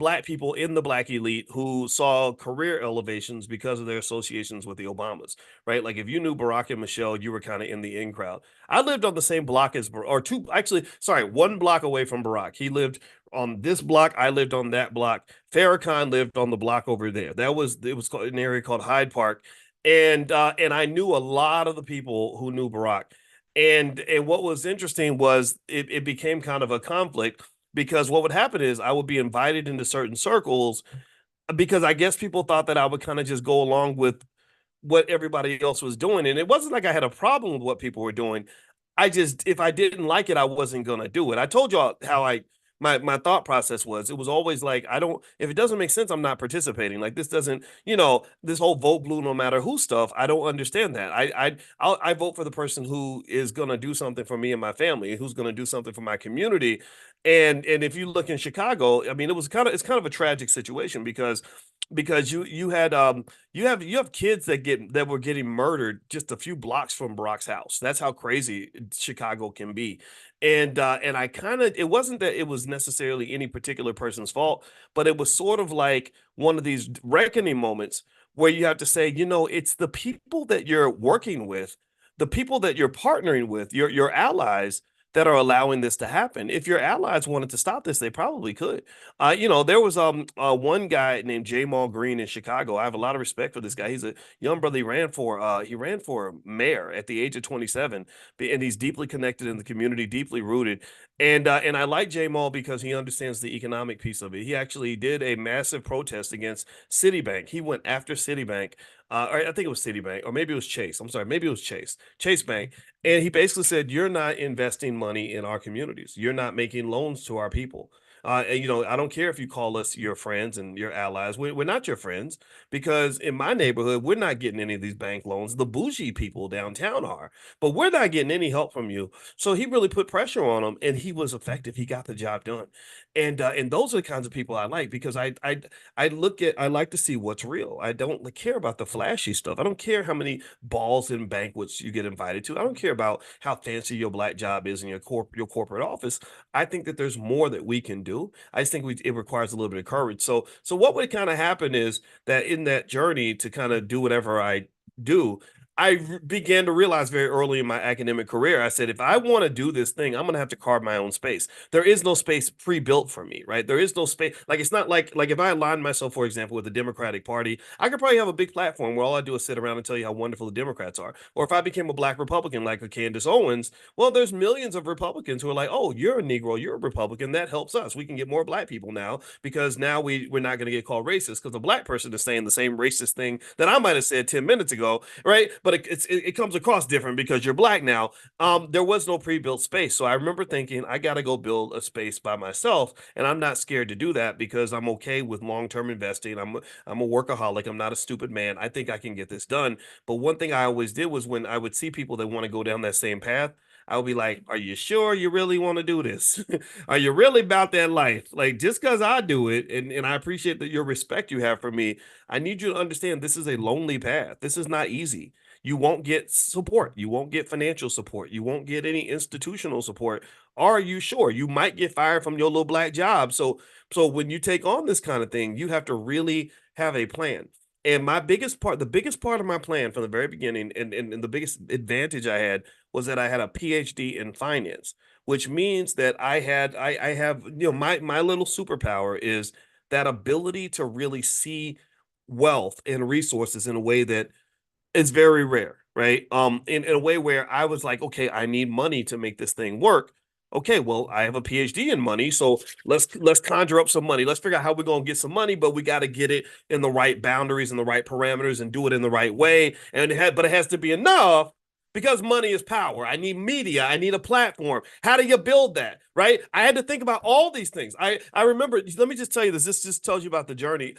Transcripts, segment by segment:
black people in the black elite who saw career elevations because of their associations with the Obamas, right? Like if you knew Barack and Michelle, you were kind of in the in crowd. I lived on the same block as, or two, actually, sorry, one block away from Barack. He lived on this block. I lived on that block. Farrakhan lived on the block over there. It was called, an area called Hyde Park, and I knew a lot of the people who knew Barack. And what was interesting was it became kind of a conflict because what would happen is I would be invited into certain circles because I guess people thought that I would kind of just go along with what everybody else was doing. And it wasn't like I had a problem with what people were doing. I just, if I didn't like it, I wasn't gonna do it. I told y'all how my thought process was. It was always like, I don't, if it doesn't make sense, I'm not participating. Like this doesn't, this whole vote blue no matter who stuff. I don't understand that. I vote for the person who is gonna do something for me and my family, who's gonna do something for my community. And if you look in Chicago, I mean, it's kind of a tragic situation because you have kids that were getting murdered just a few blocks from Barack's house. That's how crazy Chicago can be. And I kind of, it wasn't that it was necessarily any particular person's fault, but it was sort of like one of these reckoning moments where you have to say, it's the people that you're working with, the people that you're partnering with, your allies that are allowing this to happen. If your allies wanted to stop this, they probably could. There was one guy named Jamal Green in Chicago. I have a lot of respect for this guy. He's a young brother. He ran for mayor at the age of 27, and he's deeply connected in the community, deeply rooted. And I like Jamal because he understands the economic piece of it. He actually did a massive protest against Citibank. He went after Citibank. Or I think it was Citibank, or maybe it was Chase. I'm sorry, maybe it was Chase Bank. And he basically said, "You're not investing money in our communities. You're not making loans to our people. I don't care if you call us your friends and your allies. We're not your friends because in my neighborhood, we're not getting any of these bank loans. The bougie people downtown are, but we're not getting any help from you." So he really put pressure on him, and he was effective. He got the job done, and those are the kinds of people I like because I like to see what's real. I don't care about the flashy stuff. I don't care how many balls and banquets you get invited to. I don't care about how fancy your black job is in your corporate office. I think that there's more that we can do. I just think it requires a little bit of courage. So what would kind of happen is that in that journey to kind of do whatever I do, began to realize very early in my academic career, I said, if I want to do this thing, I'm going to have to carve my own space. There is no space pre-built for me, right? There is no space. Like, it's not like if I align myself, for example, with the Democratic Party, I could probably have a big platform where all I do is sit around and tell you how wonderful the Democrats are. Or if I became a black Republican like a Candace Owens, well, there's millions of Republicans who are like, oh, you're a Negro, you're a Republican. That helps us. We can get more black people now because now we're not going to get called racist because a black person is saying the same racist thing that I might have said 10 minutes ago, right? But it comes across different because you're black now. There was no pre-built space. So I remember thinking, I got to go build a space by myself. And I'm not scared to do that because I'm okay with long-term investing. I'm a workaholic. I'm not a stupid man. I think I can get this done. But one thing I always did was when I would see people that want to go down that same path, I would be like, are you sure you really want to do this? Are you really about that life? Like, just because I do it, and I appreciate that your respect you have for me, I need you to understand this is a lonely path. This is not easy. You won't get support. You won't get financial support. You won't get any institutional support. Are you sure? You might get fired from your little black job. So when you take on this kind of thing, you have to really have a plan. And the biggest part of my plan from the very beginning, and the biggest advantage I had was that I had a PhD in finance, which means that I have, my little superpower is that ability to really see wealth and resources in a way that is very rare, right? In a way where I was like, okay, I need money to make this thing work. Okay, well, I have a PhD in money, so let's conjure up some money. Let's figure out how we're gonna get some money, but we got to get it in the right boundaries and the right parameters and do it in the right way. But it has to be enough because money is power. I need media. I need a platform. How do you build that? Right? I had to think about all these things. I remember. Let me just tell you this. This just tells you about the journey.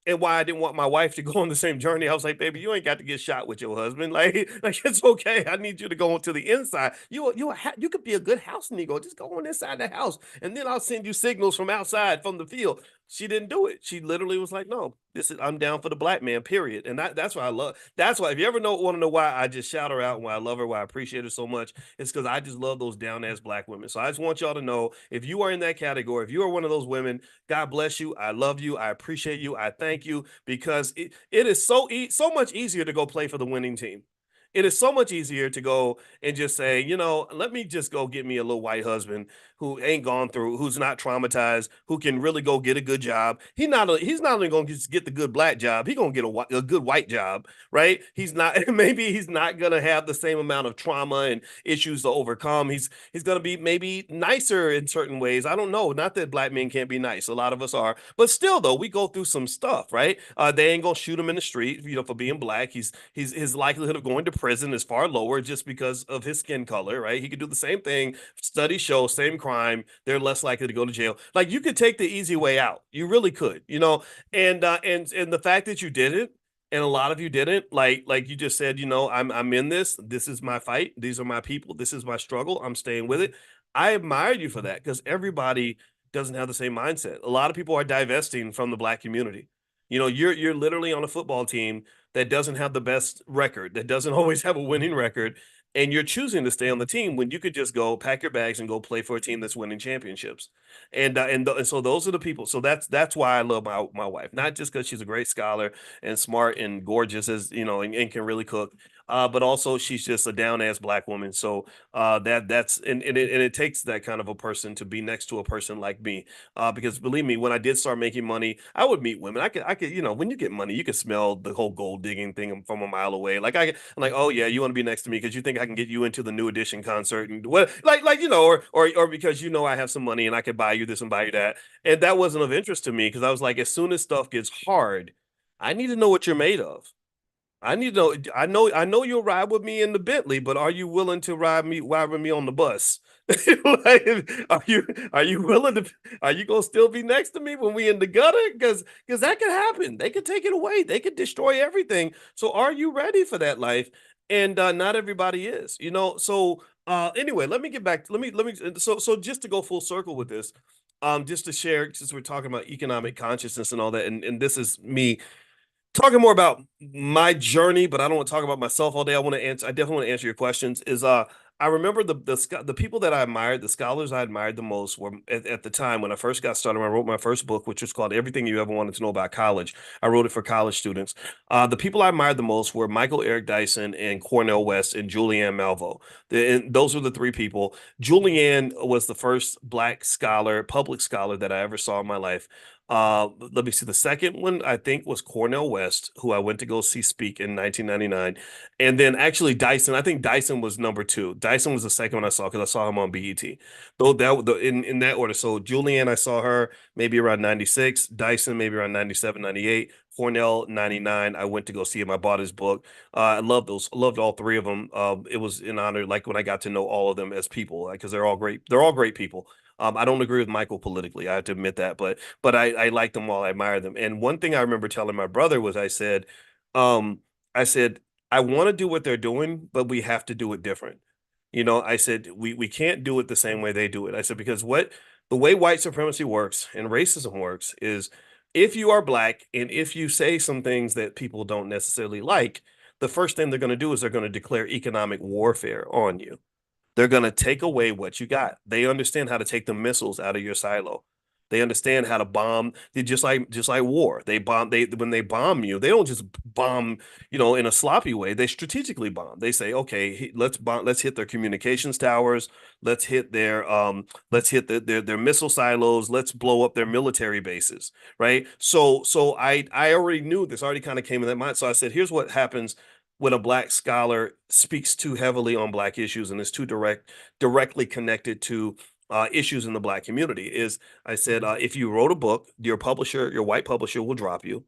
And why I didn't want my wife to go on the same journey. I was like, baby, you ain't got to get shot with your husband. Like it's okay. I need you to go into the inside. You could be a good house Negro. Just go on inside the house, and then I'll send you signals from outside from the field. She didn't do it. She literally was like, "No, this is I'm down for the black man, period." And that's why I love. That's why if you ever want to know why I just shout her out and why I love her, why I appreciate her so much, it's because I just love those down ass black women. So I just want y'all to know if you are in that category, if you are one of those women, God bless you. I love you. I appreciate you. I thank you because it is so much easier to go play for the winning team. It is so much easier to go and just say, let me just go get me a little white husband who ain't gone through, who's not traumatized, who can really go get a good job. He's not only going to get the good black job, he's going to get a good white job, right? He's not maybe he's not going to have the same amount of trauma and issues to overcome. He's going to be maybe nicer in certain ways. I don't know. Not that black men can't be nice. A lot of us are, but still though, we go through some stuff, right? They ain't going to shoot him in the street, for being black. He's his likelihood of going to prison is far lower just because of his skin color, right? He could do the same thing. Studies show same crime, they're less likely to go to jail. Like you could take the easy way out. You really could, and the fact that you did it, and a lot of you didn't, like you just said, I'm in this. This is my fight. These are my people. This is my struggle. I'm staying with it. I admire you for that because everybody doesn't have the same mindset. A lot of people are divesting from the black community. You're literally on a football team that doesn't have the best record, that doesn't always have a winning record, and you're choosing to stay on the team when you could just go pack your bags and go play for a team that's winning championships. And so those are the people. So that's why I love my wife, not just because she's a great scholar and smart and gorgeous as and can really cook, but also she's just a down ass black woman. So that's and it takes that kind of a person to be next to a person like me, because believe me, when I did start making money, I would meet women. I could when you get money, you can smell the whole gold digging thing from a mile away. I'm like, oh yeah, you want to be next to me because you think I can get you into the New Edition concert and what, or because I have some money and I could buy you this and buy you that, and that wasn't of interest to me because I was like, as soon as stuff gets hard, I need to know what you're made of. I need to know. I know you'll ride with me in the Bentley, but are you willing to ride with me on the bus? Like, are you willing to? Are you gonna still be next to me when we in the gutter? Because that could happen. They could take it away. They could destroy everything. So are you ready for that life? And not everybody is. So anyway, let me get back. Let me. So just to go full circle with this, just to share, since we're talking about economic consciousness and all that, and this is me talking more about my journey, but I don't want to talk about myself all day. I definitely want to answer your questions. I remember the people that I admired, the scholars I admired the most were at the time when I first got started. When I wrote my first book, which was called Everything You Ever Wanted to Know About College. I wrote it for college students. The people I admired the most were Michael Eric Dyson and Cornell West and Julianne Malveaux. And those were the three people. Julianne was the first black scholar, public scholar that I ever saw in my life. Let me see. The second one I think was Cornell West, who I went to go see speak in 1999, and then actually Dyson. I think Dyson was number two. Dyson was the second one I saw because I saw him on BET. Though in that order. So Julianne, I saw her maybe around 96. Dyson maybe around 97, 98. Cornell 99. I went to go see him. I bought his book. I love those. Loved all three of them. It was an honor, like when I got to know all of them as people, because they're all great. They're all great people. I don't agree with Michael politically. I have to admit that, but I like them all. I admire them. And one thing I remember telling my brother was um, I said, I want to do what they're doing, but we have to do it different. I said we can't do it the same way they do it. I said because what the way white supremacy works and racism works is if you are black and if you say some things that people don't necessarily like, the first thing they're going to do is they're going to declare economic warfare on you. They're going to take away what you got. They understand how to take the missiles out of your silo. They understand how to bomb. They just like war. They when they bomb you, they don't just bomb, in a sloppy way. They strategically bomb. They say, okay, let's bomb, let's hit their communications towers, let's hit their missile silos, let's blow up their military bases, right? So I already knew this, already kind of came in that mind. So I said, here's what happens when a black scholar speaks too heavily on black issues and is too directly connected to issues in the black community. Is I said, if you wrote a book, your white publisher will drop you.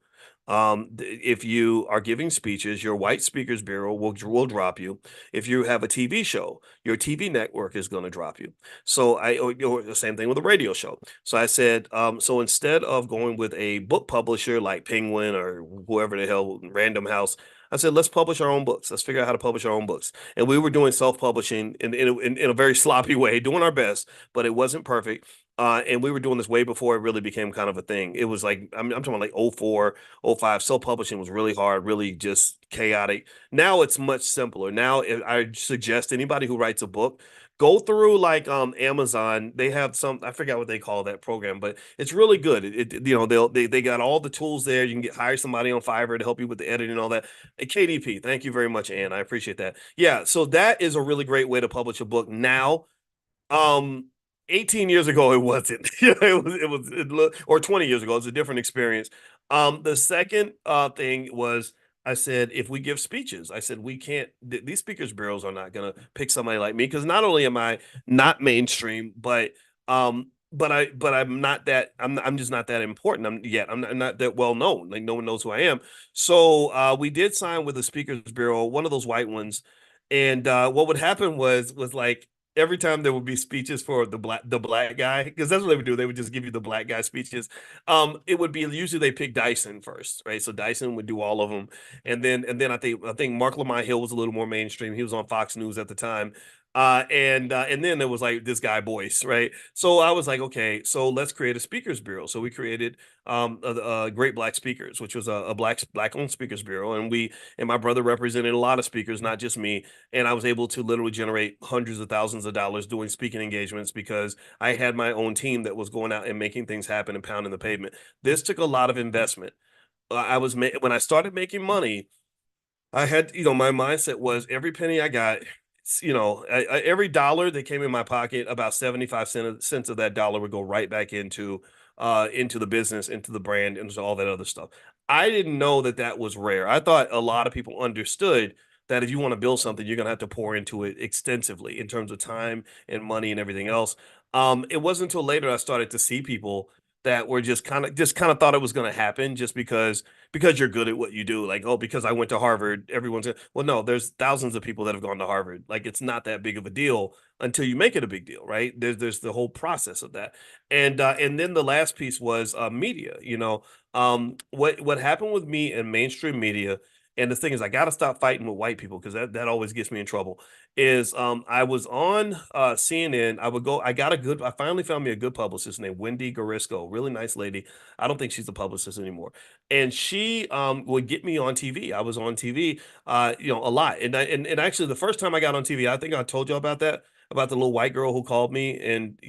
If you are giving speeches, your white speakers bureau will drop you. If you have a TV show, your TV network is going to drop you. So or the same thing with a radio show. So I said, so instead of going with a book publisher like Penguin or whoever the hell, Random House, I said, let's publish our own books. Let's figure out how to publish our own books. And we were doing self-publishing in a very sloppy way, doing our best, but it wasn't perfect. And we were doing this way before it really became kind of a thing. It was like, I'm talking about like '04, '05. Self-publishing was really hard, really just chaotic. Now it's much simpler. Now I suggest anybody who writes a book, go through like Amazon. They have some, I forgot what they call that program, but it's really good. They got all the tools there. You can hire somebody on Fiverr to help you with the editing and all that. KDP, thank you very much, Ann. I appreciate that. Yeah, so that is a really great way to publish a book now. um, 18 years ago, it wasn't. Or 20 years ago, it's a different experience. The second thing was, I said, if we give speeches, I said, we can't, these speakers bureaus are not going to pick somebody like me because not only am I not mainstream, but I'm just not that important. I'm not that well known. Like no one knows who I am. So we did sign with the speakers bureau, one of those white ones. And what would happen was like every time there would be speeches for the black guy, because that's what they would do. They would just give you the black guy speeches. It would be usually they pick Dyson first, right? So Dyson would do all of them, and then I think Mark Lamont Hill was a little more mainstream. He was on Fox News at the time. And then there was like this guy Boyce, right? So I was like, okay, so let's create a speakers bureau. So we created Great Black Speakers, which was a black owned speakers bureau, and my brother represented a lot of speakers, not just me. And I was able to literally generate hundreds of thousands of dollars doing speaking engagements because I had my own team that was going out and making things happen and pounding the pavement. This took a lot of investment. When I started making money, I had, my mindset was every penny I got, every dollar that came in my pocket, about 75 cents of that dollar would go right back into the business, into the brand, into all that other stuff. I didn't know that that was rare. I thought a lot of people understood that if you want to build something, you're gonna have to pour into it extensively in terms of time and money and everything else. It wasn't until later I started to see people that were just kind of thought it was going to happen just because you're good at what you do. Like, oh, because I went to Harvard, everyone's gonna, well, no, there's thousands of people that have gone to Harvard. Like, it's not that big of a deal until you make it a big deal, right? There's the whole process of that. And then the last piece was media. What happened with me in mainstream media, and the thing is, I got to stop fighting with white people because that always gets me in trouble. Is I was on CNN. I finally found me a good publicist named Wendy Garisco, really nice lady. I don't think she's a publicist anymore, and she would get me on TV. I was on TV, a lot. And actually, the first time I got on TV, I think I told you about that, about the little white girl who called me, and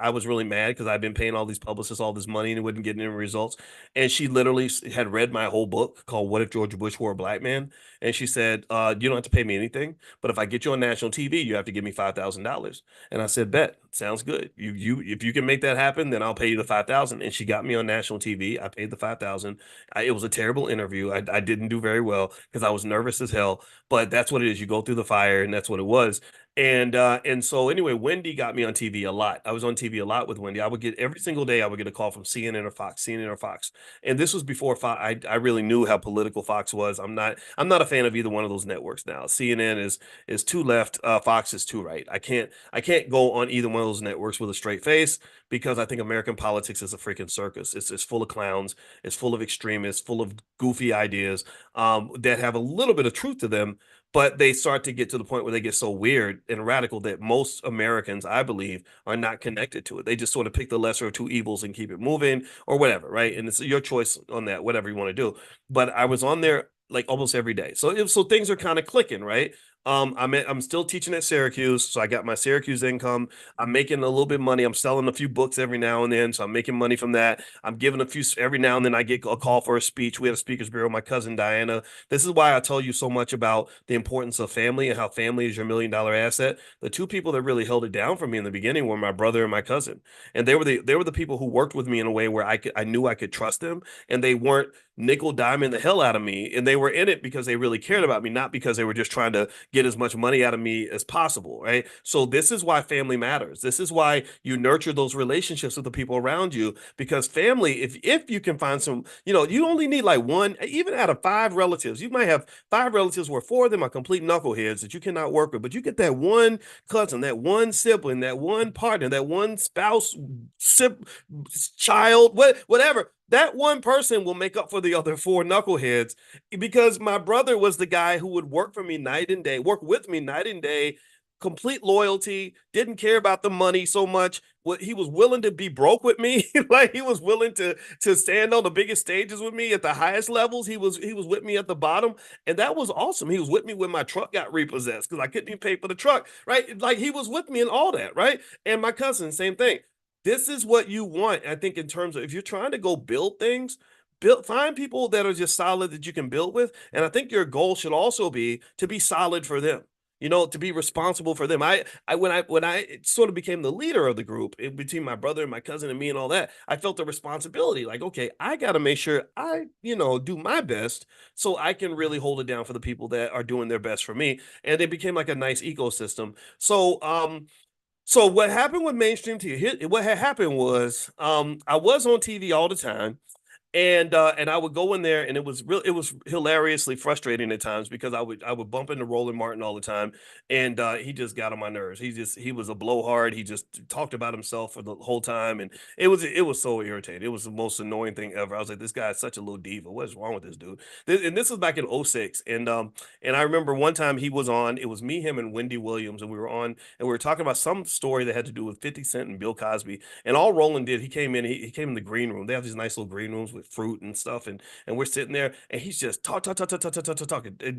I was really mad because I've been paying all these publicists all this money and it wasn't getting any results. And she literally had read my whole book called "What If George Bush Were a Black Man," and she said, "You don't have to pay me anything, but if I get you on national TV, you have to give me $5,000." And I said, "Bet, sounds good. If you can make that happen, then I'll pay you the 5,000." And she got me on national TV. I paid the 5,000. It was a terrible interview. I didn't do very well because I was nervous as hell. But that's what it is. You go through the fire, and that's what it was. And so anyway, Wendy got me on TV a lot. I was on TV a lot with Wendy. I would get every single day. I would get a call from CNN or Fox, CNN or Fox. And this was before Fox. I really knew how political Fox was. I'm not a fan of either one of those networks now. CNN is too left. Fox is too right. I can't go on either one of those networks with a straight face because I think American politics is a freaking circus. It's full of clowns. It's full of extremists. Full of goofy ideas that have a little bit of truth to them, but they start to get to the point where they get so weird and radical that most Americans, I believe, are not connected to it. They just sort of pick the lesser of two evils and keep it moving or whatever, right? And it's your choice on that, whatever you want to do. But I was on there like almost every day. So things are kind of clicking, right? I'm still teaching at Syracuse, so I got my Syracuse income. I'm making a little bit of money. I'm selling a few books every now and then, so I'm making money from that. I'm giving a few every now and then. I get a call for a speech. We had a speakers bureau. My cousin Diana. This is why I tell you so much about the importance of family and how family is your $1 million asset. The two people that really held it down for me in the beginning were my brother and my cousin, and they were the people who worked with me in a way where I knew I could trust them, and they weren't nickel diming the hell out of me, and they were in it because they really cared about me, not because they were just trying to get as much money out of me as possible, right? So this is why family matters. This is why you nurture those relationships with the people around you, because family, if you can find some, you only need like one, even out of five relatives. You might have five relatives where four of them are complete knuckleheads that you cannot work with, but you get that one cousin, that one sibling, that one partner, that one spouse, child, whatever. That one person will make up for the other four knuckleheads, because my brother was the guy who would work with me night and day, complete loyalty, didn't care about the money so much. What he was willing to be broke with me, like he was willing to stand on the biggest stages with me at the highest levels. He was with me at the bottom, and that was awesome. He was with me when my truck got repossessed because I couldn't even pay for the truck, right? Like he was with me in all that, right? And my cousin, same thing. This is what you want, I think, in terms of if you're trying to go build things, build find people that are just solid that you can build with. And I think your goal should also be to be solid for them. To be responsible for them. When I sort of became the leader of the group between my brother and my cousin and me and all that, I felt the responsibility. Like, okay, I got to make sure I do my best so I can really hold it down for the people that are doing their best for me. And it became like a nice ecosystem. So what happened with mainstream TV? What had happened was I was on TV all the time, and I would go in there, and it was hilariously frustrating at times because I would bump into Roland Martin all the time, and he just got on my nerves. He was a blowhard. He just talked about himself for the whole time, and it was so irritating. It was the most annoying thing ever. I was like, this guy is such a little diva. What is wrong with this dude? And this was back in '06, and I remember one time he was on. It was me, him, and Wendy Williams, and we were on, and we were talking about some story that had to do with 50 Cent and Bill Cosby. And all Roland did, he came in, he came in the green room. They have these nice little green rooms with fruit and stuff, and we're sitting there, and he's just talking,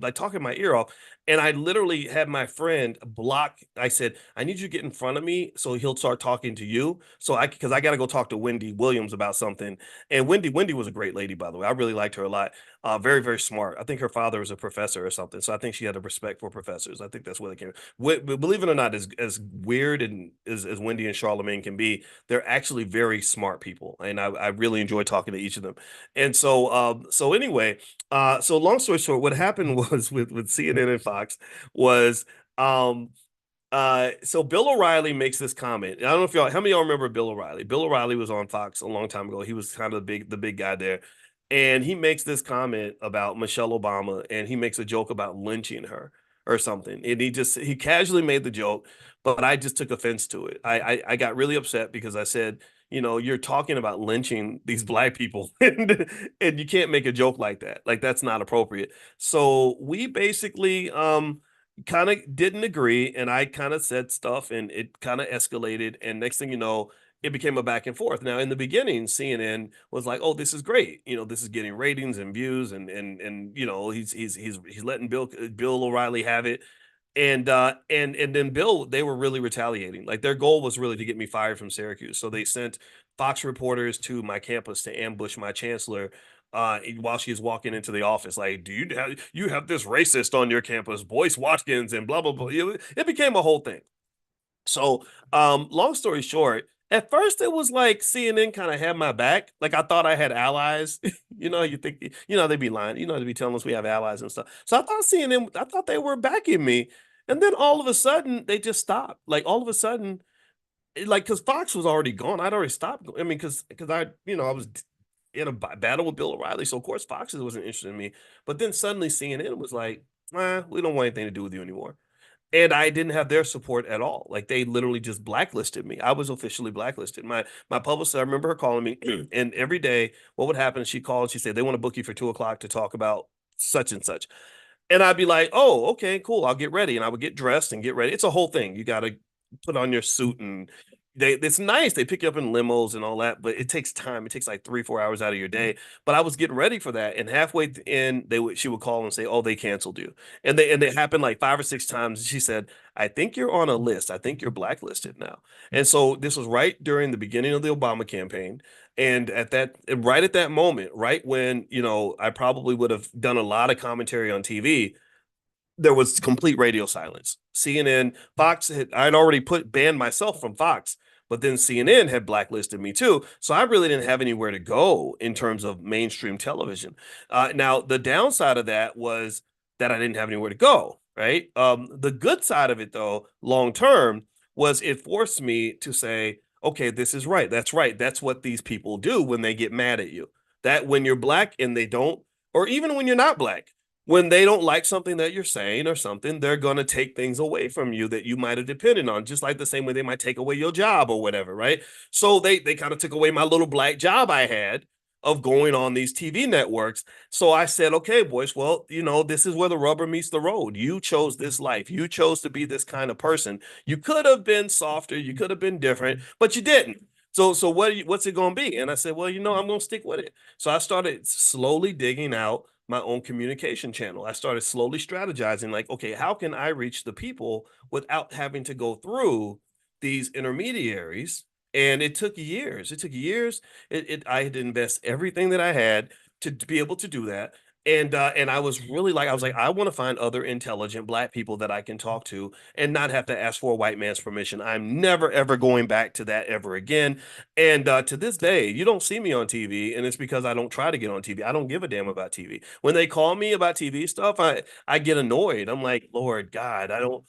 like talking my ear off. And I literally had my friend block. I said, I need you to get in front of me so he'll start talking to you. So because I got to go talk to Wendy Williams about something. And Wendy was a great lady, by the way. I really liked her a lot. Very, very smart. I think her father was a professor or something. So I think she had a respect for professors. I think that's where they came. Believe it or not, as weird and as Wendy and Charlemagne can be, they're actually very smart people, and I really enjoy talking to each of them. And so anyway, so long story short, what happened was with CNN and Fox was um so Bill O'Reilly makes this comment. I don't know if y'all, how many of y'all remember Bill O'Reilly? Bill O'Reilly was on Fox a long time ago. He was kind of the big guy there. And he makes this comment about Michelle Obama, and he makes a joke about lynching her or something. And he casually made the joke, but I just took offense to it. I got really upset because I said, you're talking about lynching these black people, and you can't make a joke like that. Like that's not appropriate. So we basically kind of didn't agree, and I kind of said stuff, and it kind of escalated, and next thing you know, it became a back and forth. Now in the beginning, CNN was like, oh, this is great, this is getting ratings and views, and he's letting Bill O'Reilly have it. And then Bill, they were really retaliating. Like their goal was really to get me fired from Syracuse. So they sent Fox reporters to my campus to ambush my chancellor while she's walking into the office. Like, you have this racist on your campus, Boyce Watkins, and blah blah blah. It became a whole thing. So, long story short, at first it was like CNN kind of had my back. Like I thought I had allies. You think, they'd be lying. They'd be telling us we have allies and stuff. So I thought CNN, I thought they were backing me. And then all of a sudden they just stopped. Like all of a sudden, like because Fox was already gone. I'd already stopped. I mean, because I was in a battle with Bill O'Reilly. So of course Fox wasn't interested in me. But then suddenly CNN was like, we don't want anything to do with you anymore. And I didn't have their support at all. Like they literally just blacklisted me. I was officially blacklisted. My publicist, I remember her calling me, and every day, what would happen? She called. She said they want to book you for 2 o'clock to talk about such and such. And I'd be like, oh, okay, cool. I'll get ready. And I would get dressed and get ready. It's a whole thing. You got to put on your suit, and it's nice. They pick you up in limos and all that, but it takes time. It takes like 3, 4 hours out of your day. But I was getting ready for that. And halfway in, she would call and say, oh, they canceled you. And it happened like 5 or 6 times. She said, I think you're on a list. I think you're blacklisted now. And so this was right during the beginning of the Obama campaign. And right at that moment, right when, I probably would have done a lot of commentary on TV, there was complete radio silence. CNN, Fox I'd already banned myself from Fox, but then CNN had blacklisted me too. So I really didn't have anywhere to go in terms of mainstream television. Now the downside of that was that I didn't have anywhere to go. Right. The good side of it, though, long term, was it forced me to say, okay, this is right. That's right. That's what these people do when they get mad at you. That when you're black and they don't, or even when you're not black, when they don't like something that you're saying or something, they're going to take things away from you that you might have depended on, just like the same way they might take away your job or whatever, right? So they kind of took away my little black job I had of going on these TV networks. So I said, okay, Boyce, well, this is where the rubber meets the road. You chose this life. You chose to be this kind of person. You could have been softer, you could have been different, but you didn't. So what's it going to be? And I said, well, I'm going to stick with it. So I started slowly digging out my own communication channel. I started slowly strategizing like, okay, how can I reach the people without having to go through these intermediaries? And it took years. It took years. I had to invest everything that I had to be able to do that. And I was really like, I was like, I want to find other intelligent black people that I can talk to and not have to ask for a white man's permission. I'm never ever going back to that ever again. And to this day, you don't see me on TV, and it's because I don't try to get on TV. I don't give a damn about TV. When they call me about TV stuff, I get annoyed. I'm like, Lord God, I don't.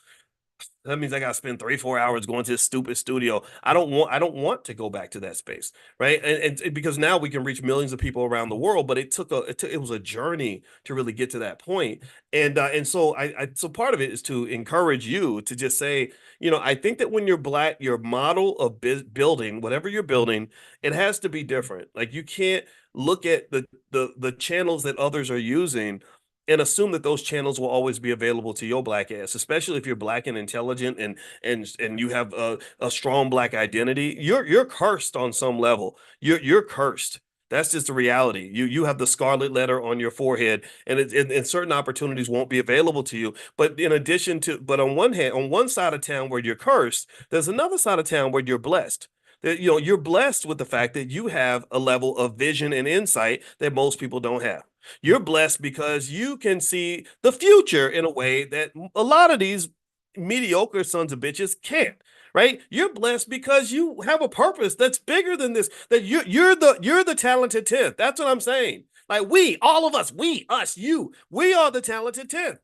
That means I gotta spend 3, 4 hours going to this stupid studio. I don't want to go back to that space, right? And because now we can reach millions of people around the world, but it was a journey to really get to that point. And so so part of it is to encourage you to just say, I think that when you're black, your model of building, whatever you're building, it has to be different. Like you can't look at the channels that others are using and assume that those channels will always be available to your black ass, especially if you're black and intelligent and you have a strong black identity. You're cursed on some level. You're cursed. That's just the reality. You have the scarlet letter on your forehead, and certain opportunities won't be available to you. But on one hand, on one side of town where you're cursed, there's another side of town where you're blessed. That you're blessed with the fact that you have a level of vision and insight that most people don't have. You're blessed because you can see the future in a way that a lot of these mediocre sons of bitches can't. Right? You're blessed because you have a purpose that's bigger than this. That you're the talented 10th. That's what I'm saying. Like we, all of us, we, us, you, we are the talented 10th.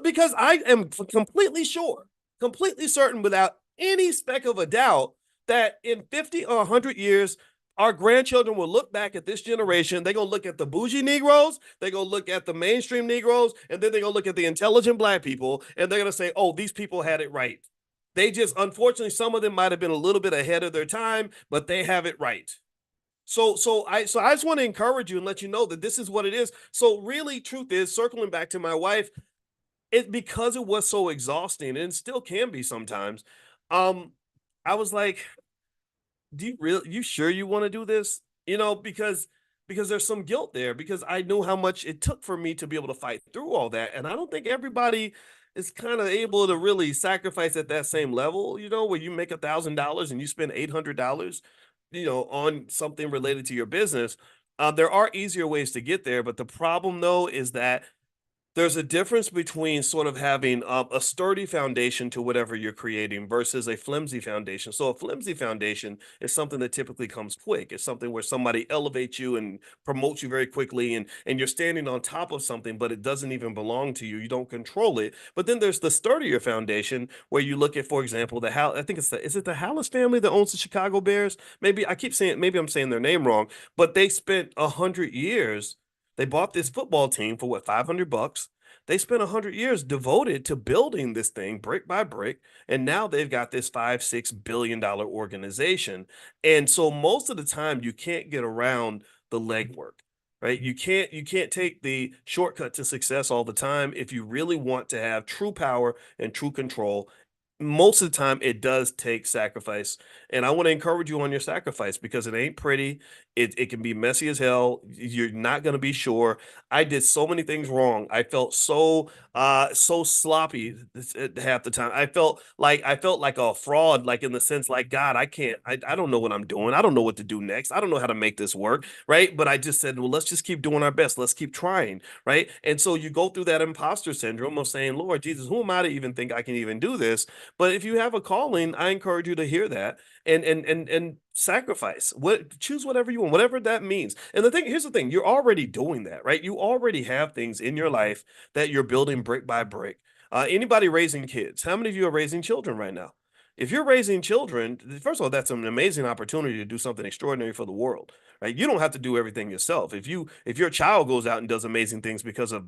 Because I am completely sure, completely certain, without any speck of a doubt, that in 50 or 100 years, our grandchildren will look back at this generation. They're going to look at the bougie Negroes. They're going to look at the mainstream Negroes. And then they're going to look at the intelligent black people. And they're going to say, oh, these people had it right. They just, unfortunately, some of them might have been a little bit ahead of their time, but they have it right. So I just want to encourage you and let you know that this is what it is. So really, truth is, circling back to my wife, because it was so exhausting and still can be sometimes. Um, I was like, you sure you want to do this? Because there's some guilt there because I knew how much it took for me to be able to fight through all that. And I don't think everybody is kind of able to really sacrifice at that same level, where you make $1,000 and you spend $800, on something related to your business. There are easier ways to get there, but the problem though is that there's a difference between sort of having a sturdy foundation to whatever you're creating versus a flimsy foundation. So a flimsy foundation is something that typically comes quick. It's something where somebody elevates you and promotes you very quickly, and you're standing on top of something, but it doesn't even belong to you. You don't control it. But then there's the sturdier foundation where you look at, for example, I think is it the Hallis family that owns the Chicago Bears? Maybe I'm saying their name wrong, but they spent 100 years. They bought this football team for what, $500? They spent 100 years devoted to building this thing brick by brick, and now they've got this $5-6 billion organization. And so most of the time, you can't get around the legwork, right? You can't take the shortcut to success all the time if you really want to have true power and true control. Most of the time it does take sacrifice, and I want to encourage you on your sacrifice because it ain't pretty. It can be messy as hell. You're not going to be sure. I did so many things wrong. I felt so sloppy half the time. I felt like a fraud, like in the sense like, God, I don't know what I'm doing. I don't know what to do next. I don't know how to make this work, right? But I just said, well, let's just keep doing our best. Let's keep trying, right? And so you go through that imposter syndrome of saying, Lord Jesus, who am I to even think I can even do this? But if you have a calling, I encourage you to hear that and sacrifice. Choose whatever you want, whatever that means. And here's the thing, you're already doing that, right? You already have things in your life that you're building brick by brick. Anybody raising kids? How many of you are raising children right now? If you're raising children, first of all, that's an amazing opportunity to do something extraordinary for the world, right? You don't have to do everything yourself. If your child goes out and does amazing things because of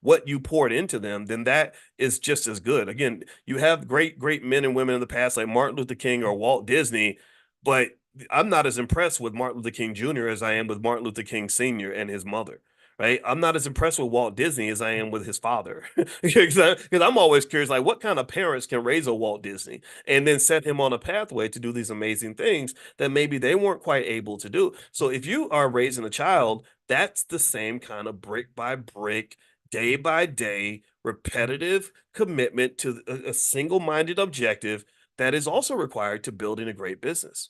what you poured into them, then that is just as good. Again, you have great men and women in the past like Martin Luther King or Walt Disney, but I'm not as impressed with Martin Luther King Jr. as I am with Martin Luther King Sr. and his mother. Right. I'm not as impressed with Walt Disney as I am with his father. Because I'm always curious, like, what kind of parents can raise a Walt Disney and then set him on a pathway to do these amazing things that maybe they weren't quite able to do. So if you are raising a child, that's the same kind of brick by brick, day by day, repetitive commitment to a single-minded objective that is also required to building a great business.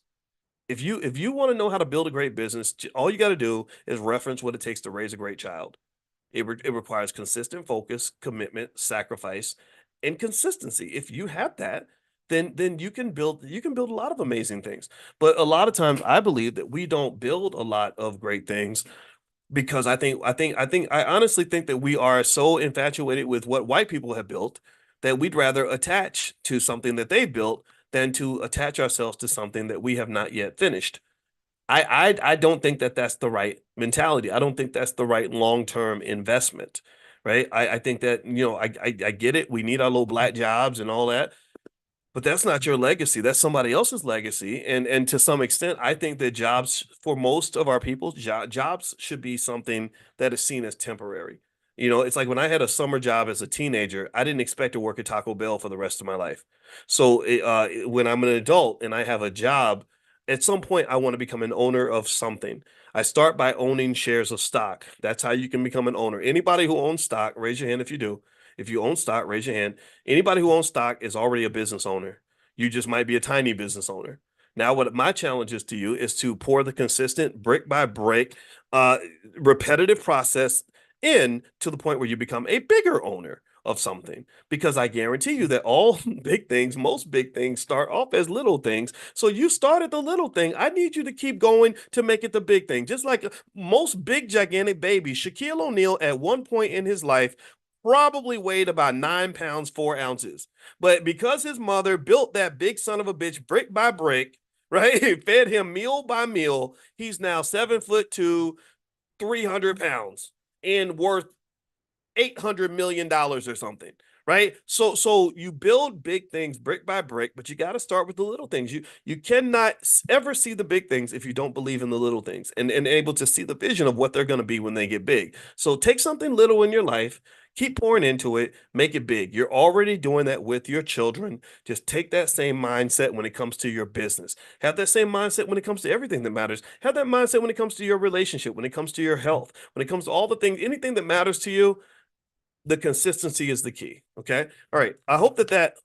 If you want to know how to build a great business, all you got to do is reference what it takes to raise a great child. It requires consistent focus, commitment, sacrifice, and consistency. If you have that, then you can build a lot of amazing things. But a lot of times I believe that we don't build a lot of great things because I honestly think that we are so infatuated with what white people have built that we'd rather attach to something that they built than to attach ourselves to something that we have not yet finished. I don't think that that's the right mentality. I don't think that's the right long-term investment, right? I think that, I get it. We need our little black jobs and all that, but that's not your legacy. That's somebody else's legacy. And to some extent, I think that jobs for most of our people, jobs should be something that is seen as temporary. It's like when I had a summer job as a teenager, I didn't expect to work at Taco Bell for the rest of my life. So when I'm an adult and I have a job, at some point I want to become an owner of something. I start by owning shares of stock. That's how you can become an owner. Anybody who owns stock, raise your hand if you do. If you own stock, raise your hand. Anybody who owns stock is already a business owner. You just might be a tiny business owner. Now, what my challenge is to you is to pour the consistent brick by brick, uh, repetitive process in to the point where you become a bigger owner of something. Because I guarantee you that all big things, most big things start off as little things. So you started the little thing. I need you to keep going to make it the big thing. Just like most big, gigantic babies, Shaquille O'Neal at one point in his life probably weighed about 9 pounds, 4 ounces. But because his mother built that big son of a bitch brick by brick, right? Fed him meal by meal, he's now 7'2", 300 pounds and worth $800 million or something, right? So you build big things brick by brick, but you got to start with the little things. You cannot ever see the big things if you don't believe in the little things and able to see the vision of what they're going to be when they get big. So take something little in your life, keep pouring into it, make it big. You're already doing that with your children. Just take that same mindset when it comes to your business. Have that same mindset when it comes to everything that matters. Have that mindset when it comes to your relationship, when it comes to your health, when it comes to all the things, anything that matters to you. The consistency is the key. Okay. All right. I hope that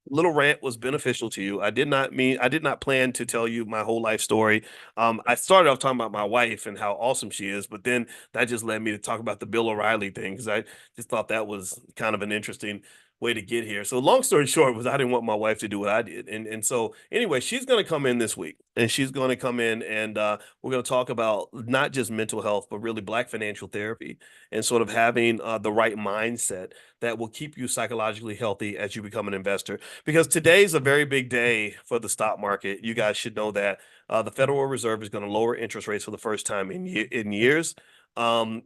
little rant was beneficial to you. I did not plan to tell you my whole life story. I started off talking about my wife and how awesome she is, but then that just led me to talk about the Bill O'Reilly thing because I just thought that was kind of an interesting way to get here. So long story short was I didn't want my wife to do what I did. And so anyway, she's going to come in this week and she's going to come in and we're going to talk about not just mental health, but really Black financial therapy and sort of having the right mindset that will keep you psychologically healthy as you become an investor. Because today's a very big day for the stock market. You guys should know that the Federal Reserve is going to lower interest rates for the first time in years. Um,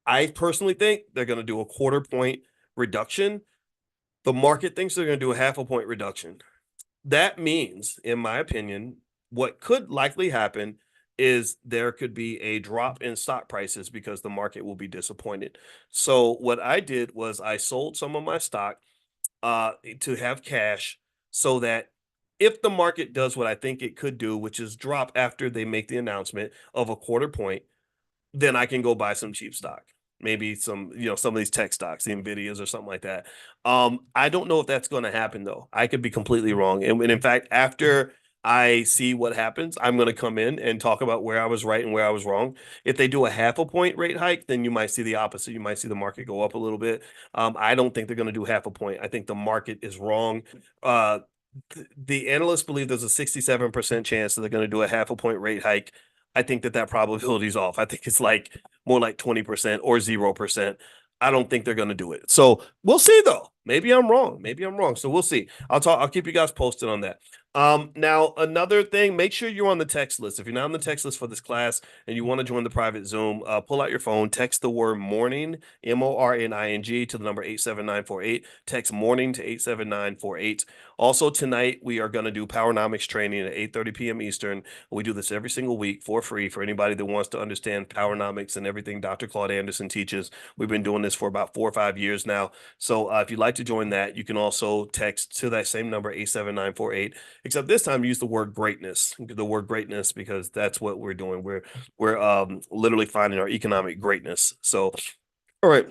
I personally think they're going to do a quarter point reduction. The market thinks they're going to do a half a point reduction. That means, in my opinion, what could likely happen is there could be a drop in stock prices because the market will be disappointed. So what I did was I sold some of my stock to have cash so that if the market does what I think it could do, which is drop after they make the announcement of a quarter point, then I can go buy some cheap stock. Maybe some of these tech stocks, the Nvidias or something like that. I don't know if that's going to happen though. I could be completely wrong. And in fact, after I see what happens, I'm going to come in and talk about where I was right and where I was wrong. If they do a half a point rate hike, then you might see the opposite. You might see the market go up a little bit. I don't think they're going to do half a point. I think the market is wrong. Uh, the analysts believe there's a 67% chance that they're going to do a half a point rate hike. I think that probability is off. I think it's like more like 20% or 0%. I don't think they're going to do it. So we'll see though. Maybe I'm wrong. Maybe I'm wrong. So we'll see. I'll keep you guys posted on that. Now another thing, make sure you're on the text list. If you're not on the text list for this class and you want to join the private Zoom, pull out your phone, text the word morning, MORNING to the number 87948. Text morning to 87948. Also tonight we are going to do Powernomics training at 8:30 p.m. Eastern. We do this every single week for free for anybody that wants to understand Powernomics and everything Dr. Claude Anderson teaches. We've been doing this for about 4 or 5 years now. So if you'd like to join that, you can also text to that same number, 87948. Except this time use the word greatness. The word greatness, because that's what we're doing. We're literally finding our economic greatness. So all right.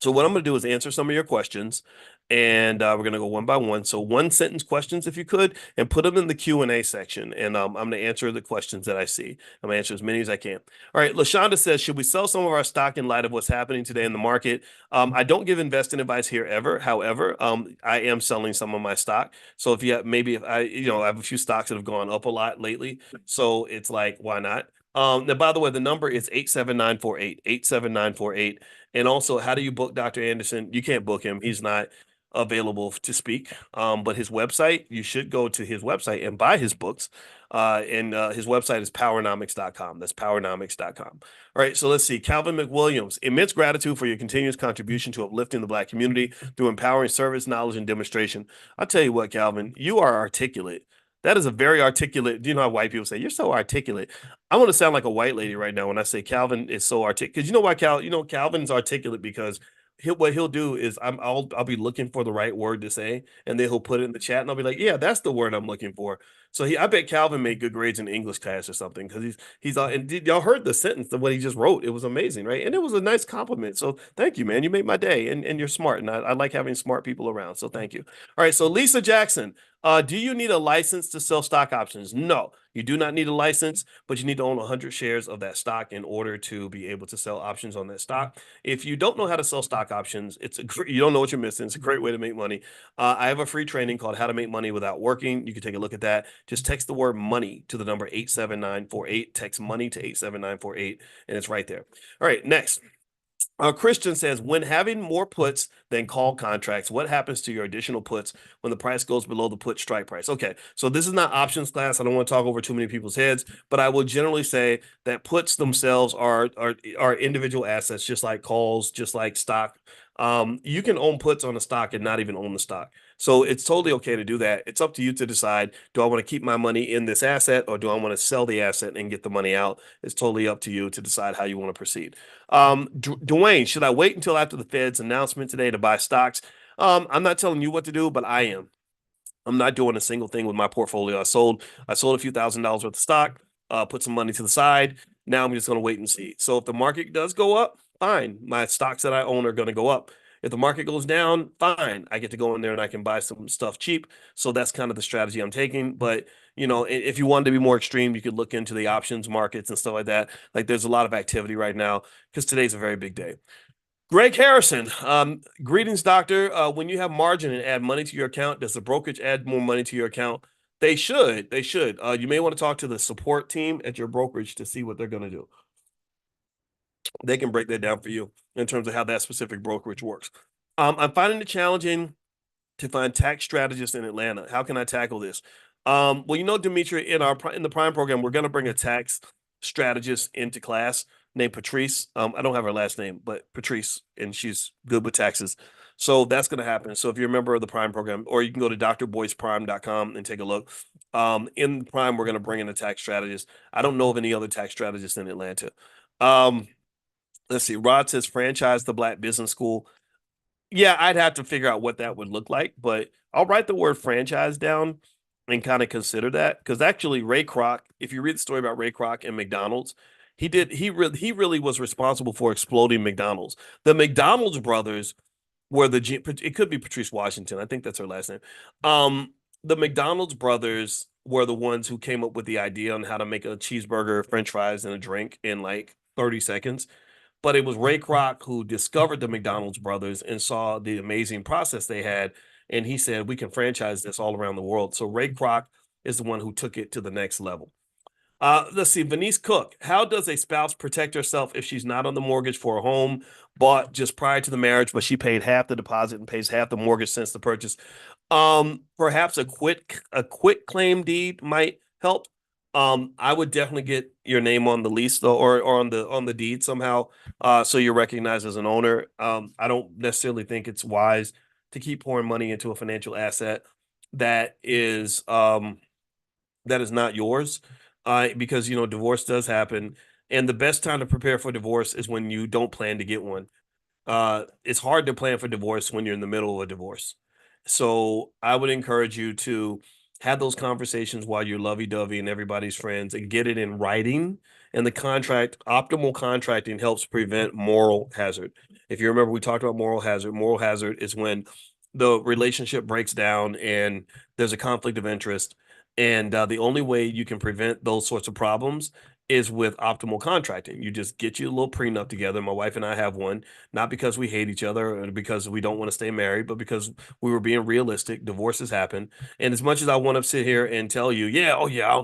So what I'm going to do is answer some of your questions, and we're going to go one by one. So one sentence questions, if you could, and put them in the Q&A section. And I'm going to answer the questions that I see. I'm going to answer as many as I can. All right. LaShonda says, should we sell some of our stock in light of what's happening today in the market? I don't give investing advice here ever. However, I am selling some of my stock. So if you have, maybe if I have a few stocks that have gone up a lot lately. So it's like, why not? Now, by the way, the number is 87948, 87948. And also, how do you book Dr. Anderson? You can't book him. He's not available to speak. But his website, you should go to his website and buy his books. And his website is powernomics.com. That's powernomics.com. All right, so let's see. Calvin McWilliams, immense gratitude for your continuous contribution to uplifting the Black community through empowering service, knowledge, and demonstration. I'll tell you what, Calvin, you are articulate. That is a very articulate. Do you know how white people say you're so articulate? I want to sound like a white lady right now when I say Calvin is so articulate. Because you know why Calvin's articulate because what he'll do is I'll be looking for the right word to say, and then he'll put it in the chat, and I'll be like, yeah, that's the word I'm looking for. So I bet Calvin made good grades in English class or something because he's and y'all heard the sentence of what he just wrote. It was amazing, right? And it was a nice compliment. So thank you, man. You made my day, and you're smart, and I like having smart people around. So thank you. All right, so Lisa Jackson. Do you need a license to sell stock options? No, you do not need a license, but you need to own 100 shares of that stock in order to be able to sell options on that stock. If you don't know how to sell stock options, you don't know what you're missing. It's a great way to make money. I have a free training called How to Make Money Without Working. You can take a look at that. Just text the word money to the number 87948. Text money to 87948, and it's right there. All right, next. Christian says, when having more puts than call contracts, what happens to your additional puts when the price goes below the put strike price? Okay, so this is not options class. I don't want to talk over too many people's heads, but I will generally say that puts themselves are individual assets, just like calls, just like stock. You can own puts on a stock and not even own the stock. So it's totally okay to do that. It's up to you to decide, do I want to keep my money in this asset or do I want to sell the asset and get the money out? It's totally up to you to decide how you want to proceed. Dwayne, should I wait until after the Fed's announcement today to buy stocks? I'm not telling you what to do, but I am. I'm not doing a single thing with my portfolio. I sold a few $1,000s worth of stock, put some money to the side. Now I'm just going to wait and see. So if the market does go up, fine. My stocks that I own are going to go up. If the market goes down, fine. I get to go in there and I can buy some stuff cheap. So that's kind of the strategy I'm taking. But if you wanted to be more extreme, you could look into the options markets and stuff like that. Like there's a lot of activity right now because today's a very big day. Greg Harrison, greetings, doctor. When you have margin and add money to your account, does the brokerage add more money to your account? They should. They should. You may want to talk to the support team at your brokerage to see what they're going to do. They can break that down for you in terms of how that specific brokerage works. I'm finding it challenging to find tax strategists in Atlanta. How can I tackle this? Well, Dimitri, in the Prime program, we're going to bring a tax strategist into class named Patrice. I don't have her last name, but Patrice, and she's good with taxes. So that's going to happen. So if you're a member of the Prime program, or you can go to drboyceprime.com and take a look. In Prime, we're going to bring in a tax strategist. I don't know of any other tax strategists in Atlanta. Let's see. Rod says franchise the Black Business School. Yeah, I'd have to figure out what that would look like, but I'll write the word franchise down and kind of consider that because actually Ray Kroc, if you read the story about Ray Kroc and McDonald's, he really was responsible for exploding McDonald's. The McDonald's brothers were it could be Patrice Washington. I think that's her last name. The McDonald's brothers were the ones who came up with the idea on how to make a cheeseburger, French fries, and a drink in like 30 seconds. But it was Ray Kroc who discovered the McDonald's brothers and saw the amazing process they had. And he said, we can franchise this all around the world. So Ray Kroc is the one who took it to the next level. Let's see. Venice Cook. How does a spouse protect herself if she's not on the mortgage for a home bought just prior to the marriage, but she paid half the deposit and pays half the mortgage since the purchase? Perhaps a quit claim deed might help. I would definitely get your name on the lease though, or on the deed somehow, so you're recognized as an owner. I don't necessarily think it's wise to keep pouring money into a financial asset that is um that is not yours, because divorce does happen, and the best time to prepare for divorce is when you don't plan to get one. It's hard to plan for divorce when you're in the middle of a divorce. So I would encourage you to have those conversations while you're lovey-dovey and everybody's friends and get it in writing. And the contract, optimal contracting helps prevent moral hazard. If you remember, we talked about moral hazard. Moral hazard is when the relationship breaks down and there's a conflict of interest. And the only way you can prevent those sorts of problems is with optimal contracting. You just get you a little prenup together. My wife and I have one, not because we hate each other or because we don't want to stay married, but because we were being realistic. Divorces happen. And as much as I want to sit here and tell you, yeah, oh yeah,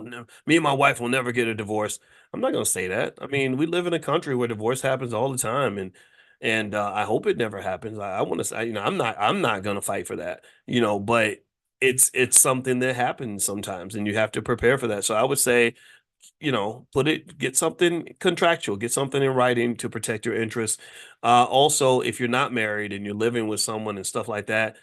me and my wife will never get a divorce. I'm not going to say that. I mean, we live in a country where divorce happens all the time, and I hope it never happens. I want to say, I'm not going to fight for that, but it's something that happens sometimes, and you have to prepare for that. So I would say, get something contractual, get something in writing to protect your interests. Also, if you're not married and you're living with someone and stuff like that,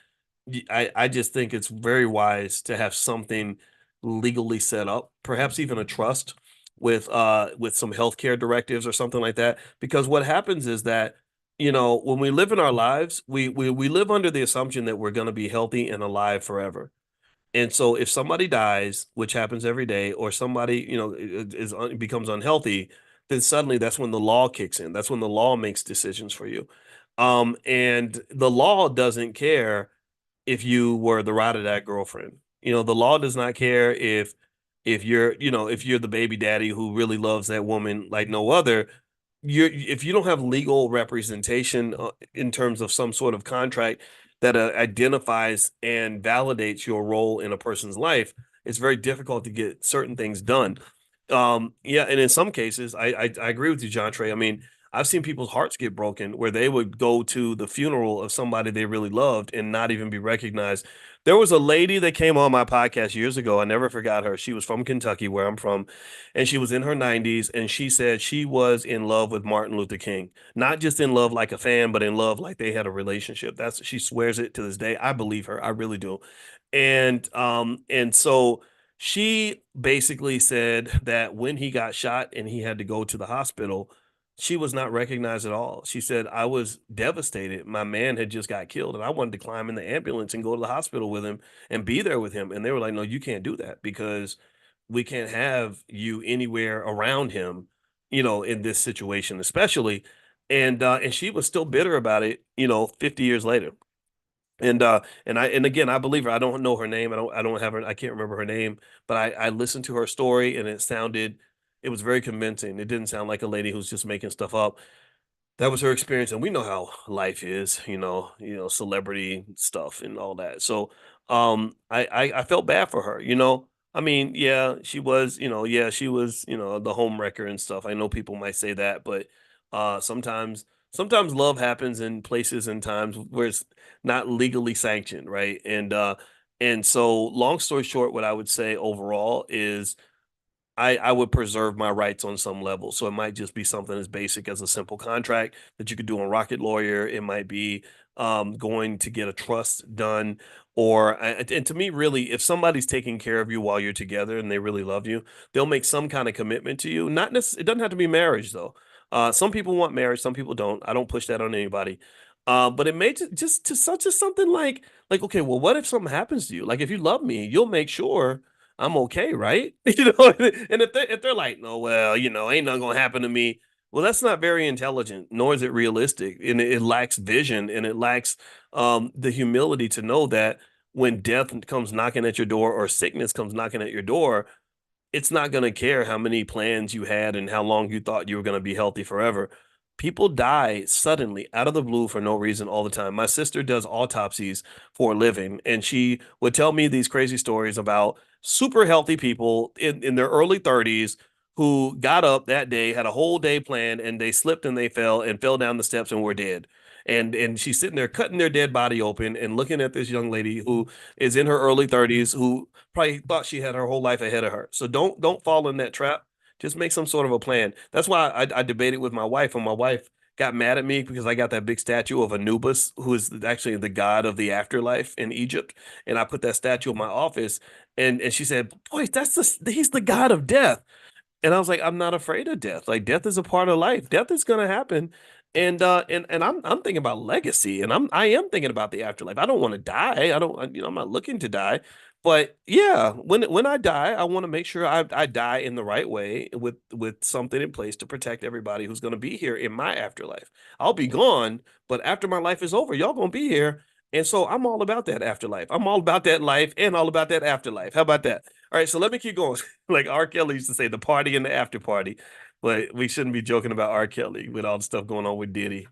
I just think it's very wise to have something legally set up, perhaps even a trust with some healthcare directives or something like that. Because what happens is that, when we live in our lives, we live under the assumption that we're going to be healthy and alive forever. And so if somebody dies, which happens every day, or somebody, becomes unhealthy, then suddenly that's when the law kicks in. That's when the law makes decisions for you. And the law doesn't care if you were the ride or die girlfriend. The law does not care if you're the baby daddy who really loves that woman like no other. If you don't have legal representation, in terms of some sort of contract that identifies and validates your role in a person's life, it's very difficult to get certain things done. Yeah, and in some cases, I agree with you, John Trey. I mean, I've seen people's hearts get broken where they would go to the funeral of somebody they really loved and not even be recognized. There was a lady that came on my podcast years ago. I never forgot her. She was from Kentucky, where I'm from, and she was in her 90s. And she said she was in love with Martin Luther King, not just in love like a fan, but in love like they had a relationship. She swears it to this day. I believe her. I really do. And so she basically said that when he got shot and he had to go to the hospital, she was not recognized at all. She said, I was devastated. My man had just got killed, and I wanted to climb in the ambulance and go to the hospital with him and be there with him. And they were like, no, you can't do that because we can't have you anywhere around him, in this situation, especially. And she was still bitter about it, 50 years later. And again, I believe her. I don't know her name. I don't have her. I can't remember her name, but I listened to her story and it was very convincing. It didn't sound like a lady who's just making stuff up. That was her experience, and we know how life is, celebrity stuff and all that. So, I felt bad for her. I mean, yeah, she was, the home wrecker and stuff. I know people might say that, but sometimes love happens in places and times where it's not legally sanctioned, right? And so, long story short, what I would say overall is I would preserve my rights on some level. So it might just be something as basic as a simple contract that you could do on Rocket Lawyer. It might be going to get a trust done. And to me, really, if somebody's taking care of you while you're together and they really love you, they'll make some kind of commitment to you. Not necessarily, it doesn't have to be marriage, though. Some people want marriage, some people don't. I don't push that on anybody. But it may just to such as something like, okay, well, what if something happens to you? Like, if you love me, you'll make sure I'm okay, right? And if they're like, no, well, ain't nothing gonna happen to me. Well, that's not very intelligent, nor is it realistic, and it lacks vision, and it lacks the humility to know that when death comes knocking at your door or sickness comes knocking at your door, it's not going to care how many plans you had and how long you thought you were going to be healthy forever. People die suddenly out of the blue for no reason all the time. My sister does autopsies for a living, and she would tell me these crazy stories about super healthy people in their early 30s who got up that day, had a whole day planned, and they slipped and they fell down the steps and were dead. And she's sitting there cutting their dead body open and looking at this young lady who is in her early 30s, who probably thought she had her whole life ahead of her. So don't fall in that trap. Just make some sort of a plan. That's why I debated with my wife, and my wife got mad at me because I got that big statue of Anubis, who is actually the god of the afterlife in Egypt, and I put that statue in my office, and she said, "Boy, he's the god of death." And I was like, I'm not afraid of death. Like death is a part of life. Death is gonna happen. And I'm thinking about legacy, and I am thinking about the afterlife. I don't want to die. I don't I'm not looking to die. But yeah, when I die, I want to make sure I die in the right way with something in place to protect everybody who's gonna be here in my afterlife. I'll be gone, but after my life is over, y'all gonna be here. And so I'm all about that afterlife. I'm all about that life and all about that afterlife. How about that? All right, so let me keep going. Like R. Kelly used to say, the party and the after party. But we shouldn't be joking about R. Kelly with all the stuff going on with Diddy.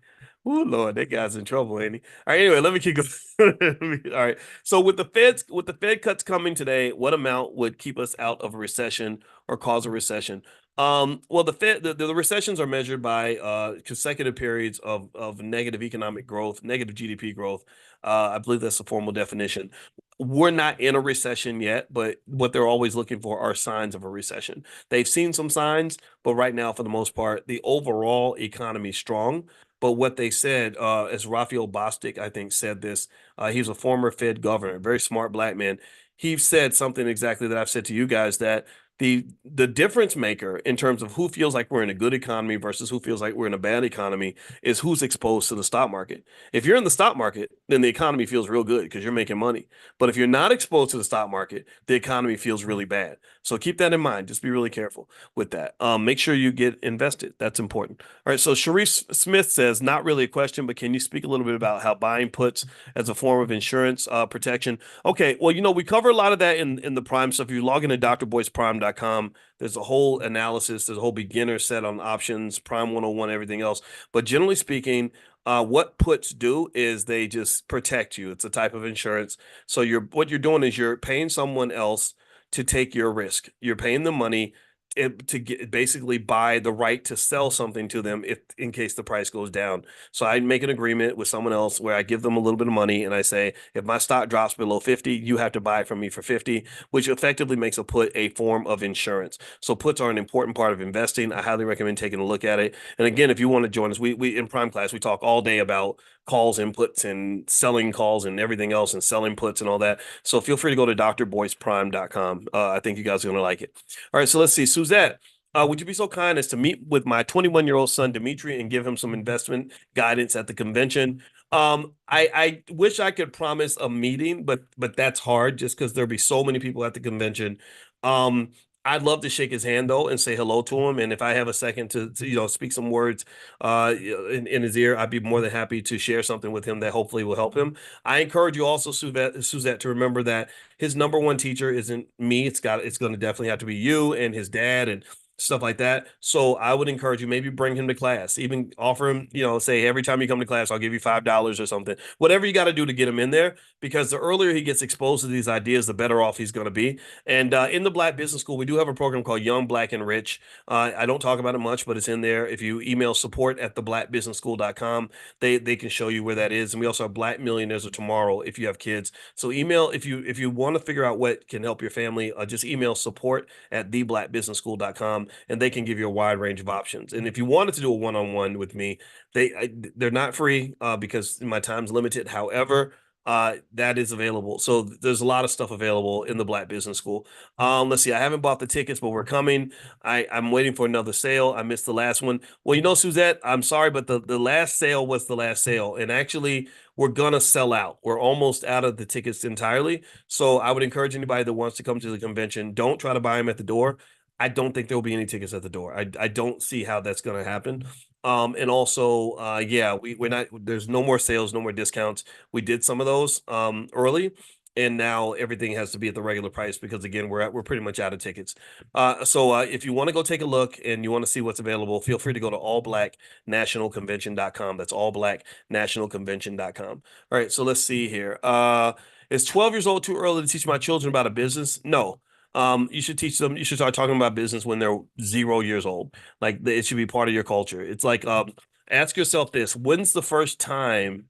Oh Lord, that guy's in trouble, ain't he? All right, anyway, let me keep going. All right. So with the Fed cuts coming today, what amount would keep us out of a recession or cause a recession? Well, the recessions are measured by consecutive periods of negative economic growth, negative GDP growth. I believe that's the formal definition. We're not in a recession yet, but what they're always looking for are signs of a recession. They've seen some signs, but right now, for the most part, the overall economy is strong. But what they said, as Raphael Bostic, I think, said this, he's a former Fed governor, very smart black man. He said something exactly that I've said to you guys, that the difference maker in terms of who feels like we're in a good economy versus who feels like we're in a bad economy is who's exposed to the stock market. If you're in the stock market, then the economy feels real good because you're making money. But if you're not exposed to the stock market, the economy feels really bad. So keep that in mind. Just be really careful with that. Make sure you get invested. That's important. All right. So Sharif Smith says, not really a question, but can you speak a little bit about how buying puts as a form of insurance protection? Okay. Well, we cover a lot of that in the Prime stuff. If you log into drboyceprime.com, there's a whole analysis, there's a whole beginner set on options, Prime 101, everything else. But generally speaking, what puts do is they just protect you. It's a type of insurance. So what you're doing is you're paying someone else to take your risk. You're paying them money to get basically buy the right to sell something to them if in case the price goes down. So I make an agreement with someone else where I give them a little bit of money and I say, if my stock drops below 50, you have to buy from me for 50, which effectively makes a put a form of insurance. So puts are an important part of investing. I highly recommend taking a look at it. And again, if you want to join us, we in Prime Class, we talk all day about calls, inputs, and selling calls and everything else, and selling puts and all that. So feel free to go to drboyceprime.com. I think you guys are going to like it. All right, so let's see. Suzette, would you be so kind as to meet with my 21-year-old son, Dimitri, and give him some investment guidance at the convention? I wish I could promise a meeting, but that's hard just because there'll be so many people at the convention. Um, I'd love to shake his hand though and say hello to him. And if I have a second to speak some words in his ear, I'd be more than happy to share something with him that hopefully will help him. I encourage you also, Suzette, to remember that his number one teacher isn't me. It's going to definitely have to be you and his dad and stuff like that. So I would encourage you, maybe bring him to class, even offer him, say every time you come to class, I'll give you $5 or something, whatever you got to do to get him in there, because the earlier he gets exposed to these ideas, the better off he's going to be. And in the Black Business School, we do have a program called Young, Black, and Rich. I don't talk about it much, but it's in there. If you email support@theblackbusinessschool.com, they can show you where that is. And we also have Black Millionaires of Tomorrow if you have kids. So email if you want to figure out what can help your family, just email support@theblackbusinessschool.com, and they can give you a wide range of options. And if you wanted to do a one-on-one with me, they're not free because my time's limited. However, that is available. So there's a lot of stuff available in the Black Business School. Let's see. I haven't bought the tickets, but we're coming. I'm waiting for another sale. I missed the last one. Well, Suzette, I'm sorry, but the last sale was the last sale. And actually, we're gonna sell out. We're almost out of the tickets entirely. So I would encourage anybody that wants to come to the convention, don't try to buy them at the door. I don't think there will be any tickets at the door. I don't see how that's going to happen. And also, yeah, we're not. There's no more sales, no more discounts. We did some of those early, and now everything has to be at the regular price because again, we're pretty much out of tickets. So if you want to go take a look and you want to see what's available, feel free to go to allblacknationalconvention.com. That's allblacknationalconvention.com. All right, so let's see here. Is 12 years old too early to teach my children about a business? No. You should teach them. You should start talking about business when they're 0 years old. Like it should be part of your culture. It's like ask yourself this: when's the first time?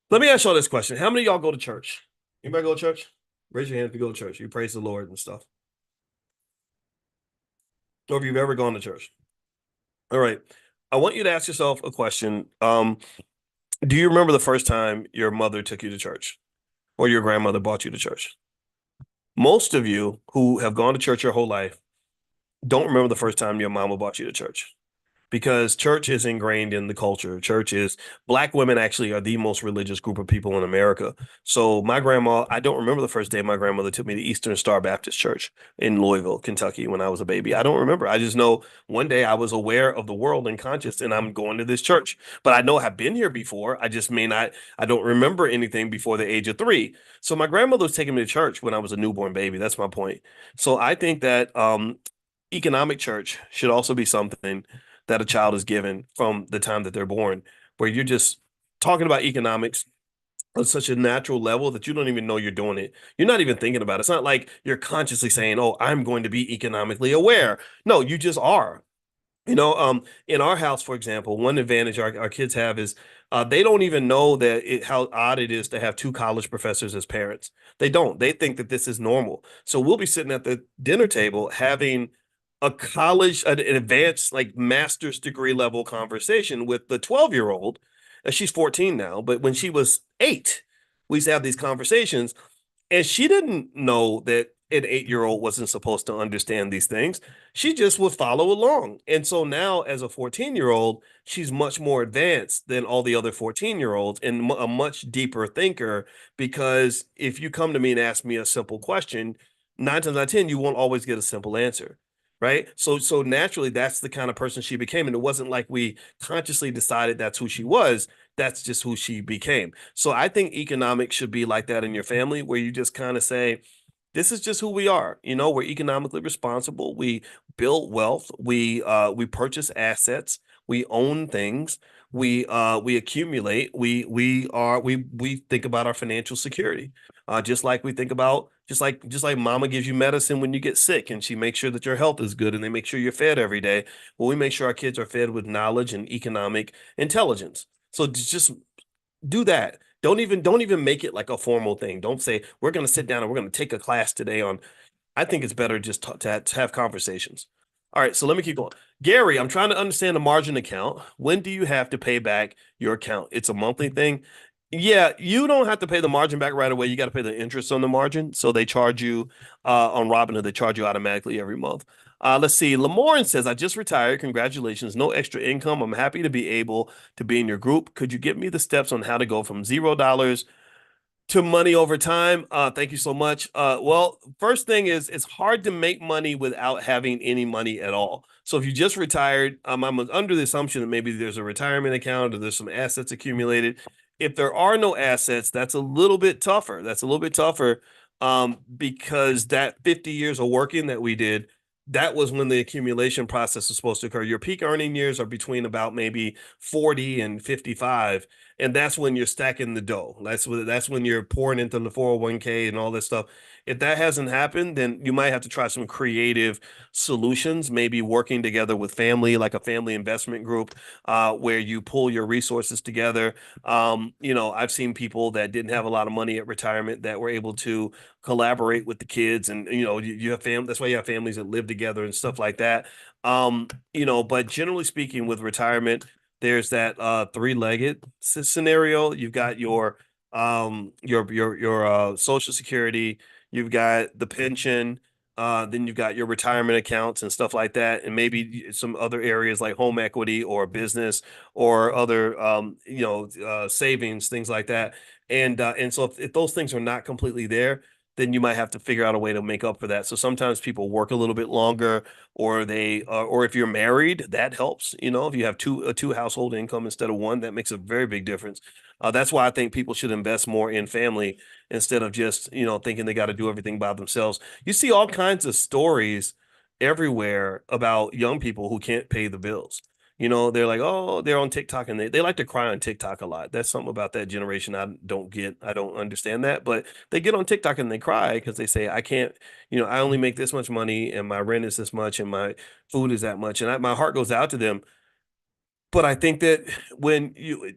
Let me ask y'all this question: how many of y'all go to church? Anybody go to church? Raise your hand if you go to church. You praise the Lord and stuff. Or if you've ever gone to church. All right. I want you to ask yourself a question. Do you remember the first time your mother took you to church or your grandmother brought you to church? Most of you who have gone to church your whole life don't remember the first time your mama brought you to church because church is ingrained in the culture. Church is Black women actually are the most religious group of people in America. So my grandma, I don't remember the first day my grandmother took me to Eastern Star Baptist Church in Louisville, Kentucky when I was a baby. I don't remember. I just know one day I was aware of the world and conscious and I'm going to this church. But I know I've been here before. I just may not, I don't remember anything before the age of 3. So my grandmother was taking me to church when I was a newborn baby. That's my point. So I think that economic church should also be something that a child is given from the time that they're born, where you're just talking about economics on such a natural level that you don't even know you're doing it. You're not even thinking about it. It's not like you're consciously saying, "Oh, I'm going to be economically aware." No, you just are. In our house, for example, one advantage our kids have is they don't even know how odd it is to have 2 college professors as parents. They don't. They think that this is normal. So we'll be sitting at the dinner table having an advanced, like master's degree level conversation with the 12-year-old. She's 14 now, but when she was 8, we used to have these conversations and she didn't know that an 8-year-old wasn't supposed to understand these things. She just would follow along. And so now, as a 14-year-old, she's much more advanced than all the other 14-year-olds and a much deeper thinker. Because if you come to me and ask me a simple question, 9 times out of 10, you won't always get a simple answer. Right. So naturally, that's the kind of person she became. And it wasn't like we consciously decided that's who she was. That's just who she became. So I think economics should be like that in your family, where you just kind of say, this is just who we are. We're economically responsible. We build wealth. We purchase assets. We own things. We accumulate. We think about our financial security. Just like we think about just like mama gives you medicine when you get sick and she makes sure that your health is good and they make sure you're fed every day. Well, we make sure our kids are fed with knowledge and economic intelligence. So just do that. Don't even make it like a formal thing. Don't say we're going to sit down and we're going to take a class today on. I think it's better just to have conversations. All right, so let me keep going. Gary, I'm trying to understand the margin account. When do you have to pay back your account? It's a monthly thing. Yeah, you don't have to pay the margin back right away. You got to pay the interest on the margin. So they charge you on Robinhood, they charge you automatically every month. Let's see. Lamorne says, I just retired. Congratulations. No extra income. I'm happy to be able to be in your group. Could you give me the steps on how to go from $0 to money over time? Thank you so much. Well, first thing is it's hard to make money without having any money at all. So if you just retired, I'm under the assumption that maybe there's a retirement account or there's some assets accumulated. If there are no assets, that's a little bit tougher. That's a little bit tougher because that 50 years of working that we did, that was when the accumulation process is supposed to occur. Your peak earning years are between about maybe 40 and 55, and that's when you're stacking the dough. That's when you're pouring into the 401k and all this stuff. If that hasn't happened, then you might have to try some creative solutions, maybe working together with family, like a family investment group, where you pull your resources together. I've seen people that didn't have a lot of money at retirement that were able to collaborate with the kids, and you have family. That's why you have families that live together and stuff like that. But generally speaking, with retirement, there's that three-legged scenario. You've got your social security, you've got the pension, then you've got your retirement accounts and stuff like that, and maybe some other areas like home equity or business or other savings, things like that. And so if those things are not completely there, then you might have to figure out a way to make up for that. So sometimes people work a little bit longer, or if you're married, that helps. If you have two household income instead of one, that makes a very big difference. That's why I think people should invest more in family instead of just thinking they got to do everything by themselves. You see all kinds of stories everywhere about young people who can't pay the bills. They're like, oh, they're on TikTok and they like to cry on TikTok a lot. That's something about that generation I don't get. I don't understand that. But they get on TikTok and they cry because they say, I can't, I only make this much money and my rent is this much and my food is that much. And my heart goes out to them. But I think that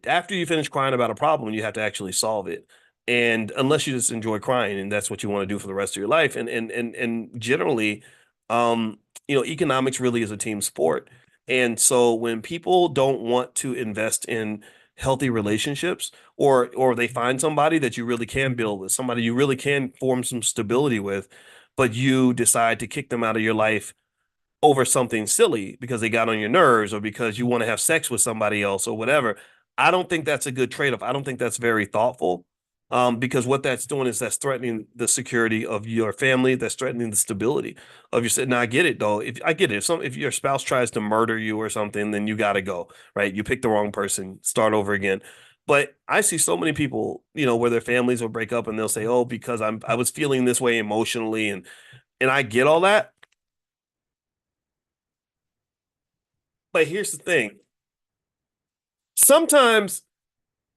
after you finish crying about a problem, you have to actually solve it. And unless you just enjoy crying and that's what you want to do for the rest of your life. And generally, economics really is a team sport. And so when people don't want to invest in healthy relationships, or they find somebody that you really can build with, somebody you really can form some stability with, but you decide to kick them out of your life over something silly because they got on your nerves or because you want to have sex with somebody else or whatever. I don't think that's a good trade-off. I don't think that's very thoughtful. Because what that's doing is that's threatening the security of your family. That's threatening the stability of your. Now I get it though. If I get it, if your spouse tries to murder you or something, then you got to go. Right? You picked the wrong person. Start over again. But I see so many people, where their families will break up and they'll say, "Oh, because I was feeling this way emotionally," and I get all that. But here's the thing: sometimes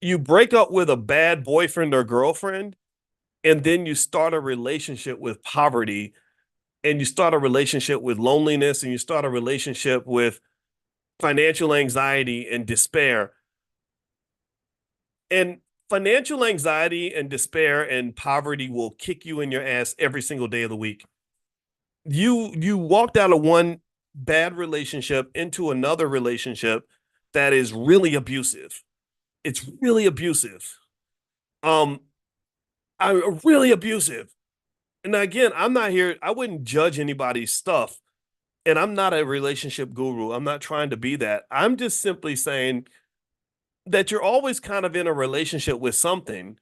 you break up with a bad boyfriend or girlfriend, and then you start a relationship with poverty, and you start a relationship with loneliness, and you start a relationship with financial anxiety and despair. And financial anxiety and despair and poverty will kick you in your ass every single day of the week. You walked out of one bad relationship into another relationship that is really abusive. It's really abusive. Um, I really abusive. And again, I'm not here. I wouldn't judge anybody's stuff, and I'm not a relationship guru. I'm not trying to be that. I'm just simply saying that you're always kind of in a relationship with something.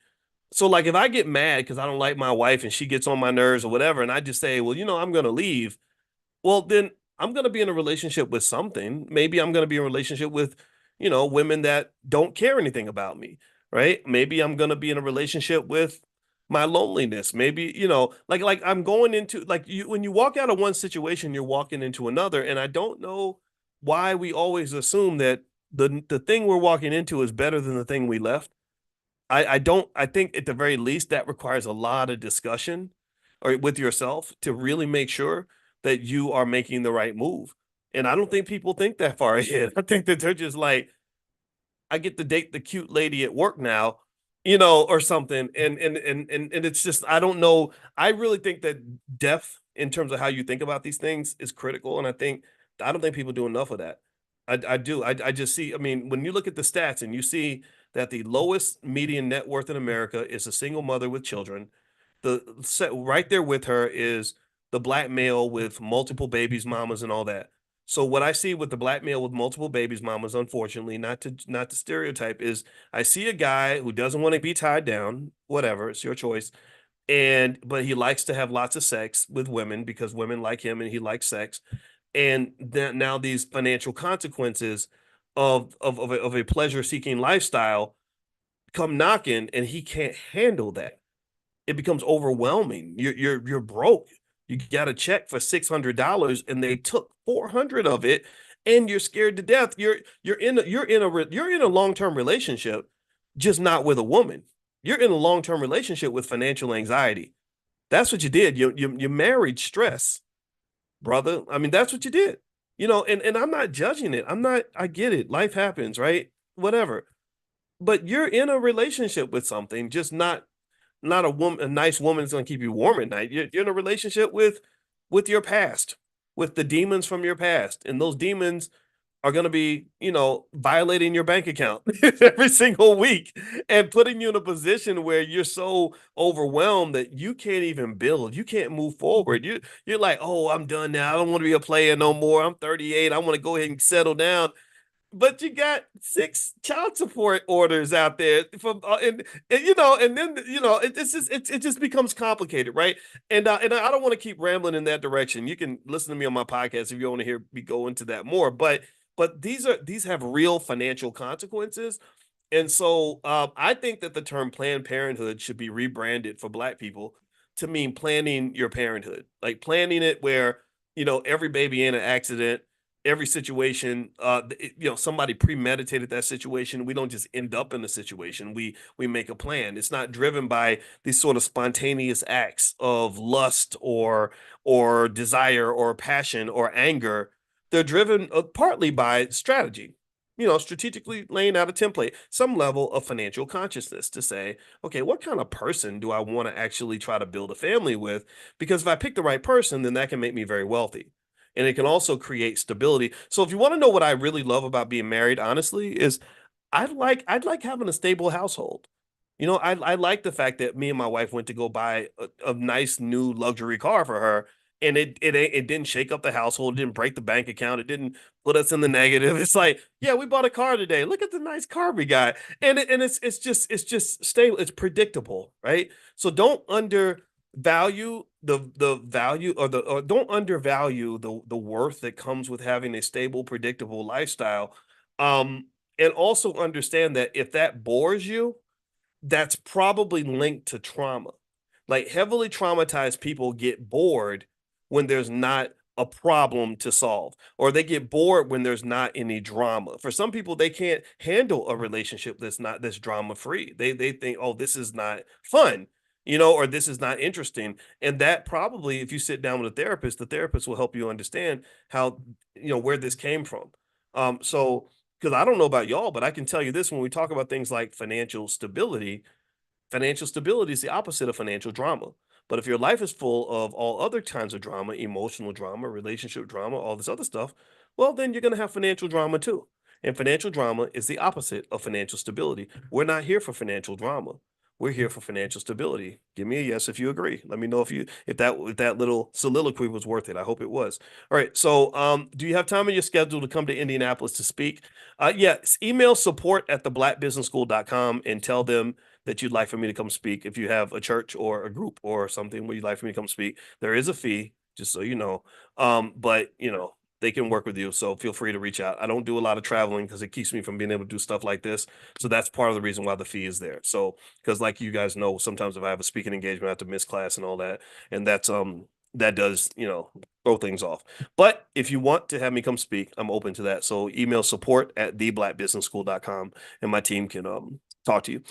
So, like, if I get mad because I don't like my wife and she gets on my nerves or whatever, and I just say, well, I'm going to leave, well, then I'm going to be in a relationship with something. Maybe I'm going to be in a relationship with, women that don't care anything about me, right? Maybe I'm going to be in a relationship with my loneliness. Maybe, like I'm going into like you when you walk out of one situation, you're walking into another. And I don't know why we always assume that the thing we're walking into is better than the thing we left. I don't I think at the very least that requires a lot of discussion or with yourself to really make sure that you are making the right move. And I don't think people think that far ahead. I think that they're just like, I get to date the cute lady at work now, or something. And it's just I don't know. I really think that depth in terms of how you think about these things is critical. And I don't think people do enough of that. I do. I just see, I mean, when you look at the stats and you see that the lowest median net worth in America is a single mother with children, the set right there with her is the black male with multiple babies, mamas, and all that. So what I see with the black male with multiple babies, mamas, unfortunately, not to stereotype, is I see a guy who doesn't want to be tied down, whatever, it's your choice, and but he likes to have lots of sex with women because women like him and he likes sex, and then now these financial consequences of a pleasure seeking lifestyle come knocking, and he can't handle that. It becomes overwhelming. You're broke. You got a check for $600 and they took 400 of it, and you're scared to death. You're in a long-term relationship, just not with a woman. You're in a long-term relationship with financial anxiety. That's what you did. You married stress, brother. I mean, that's what you did. And I'm not judging it. I get it. Life happens, right? Whatever. But you're in a relationship with something, just not a woman, a nice woman is going to keep you warm at night. You're in a relationship with your past, with the demons from your past, and those demons are going to be, violating your bank account every single week and putting you in a position where you're so overwhelmed that you can't even build, you can't move forward. You're like, oh, I'm done now. I don't want to be a player no more. I'm 38. I want to go ahead and settle down, but you got six child support orders out there from and then it just becomes complicated, right? And I don't want to keep rambling in that direction. You can listen to me on my podcast if you want to hear me go into that more, but these have real financial consequences. And so I think that the term Planned Parenthood should be rebranded for Black people to mean planning your parenthood, like planning it where every baby in an accident, every situation, somebody premeditated that situation. We don't just end up in a situation. We make a plan. It's not driven by these sort of spontaneous acts of lust or desire or passion or anger. They're driven partly by strategy. Strategically laying out a template, some level of financial consciousness to say, okay, what kind of person do I want to actually try to build a family with? Because if I pick the right person, then that can make me very wealthy, and it can also create stability. So if you want to know what I really love about being married, honestly, is I'd like having a stable household. I like the fact that me and my wife went to go buy a nice new luxury car for her, and it didn't shake up the household, it didn't break the bank account, it didn't put us in the negative. It's like, yeah, we bought a car today. Look at the nice car we got, and it's just stable. It's predictable, right? So don't undervalue the value, or don't undervalue the worth that comes with having a stable, predictable lifestyle. Um, and also understand that if that bores you, that's probably linked to trauma. Like heavily traumatized people get bored when there's not a problem to solve, or they get bored when there's not any drama. For some people, they can't handle a relationship that's drama free. They think, oh, this is not fun, or this is not interesting. And that probably, if you sit down with a therapist, the therapist will help you understand how, where this came from. So because I don't know about y'all, but I can tell you this: when we talk about things like financial stability is the opposite of financial drama. But if your life is full of all other kinds of drama, emotional drama, relationship drama, all this other stuff, well, then you're going to have financial drama too. And financial drama is the opposite of financial stability. We're not here for financial drama. We're here for financial stability. Give me a yes if you agree. Let me know if that little soliloquy was worth it. I hope it was. All right. So, do you have time in your schedule to come to Indianapolis to speak? Yes. Email support at theblackbusinessschool.com and tell them that you'd like for me to come speak. If you have a church or a group or something where you'd like for me to come speak, there is a fee, just so you know. But they can work with you, so feel free to reach out. I don't do a lot of traveling because it keeps me from being able to do stuff like this. So that's part of the reason why the fee is there. So because like you guys know, sometimes if I have a speaking engagement, I have to miss class and all that, and that does throw things off. But if you want to have me come speak, I'm open to that. So email support at theblackbusinessschool.com and my team can talk to you.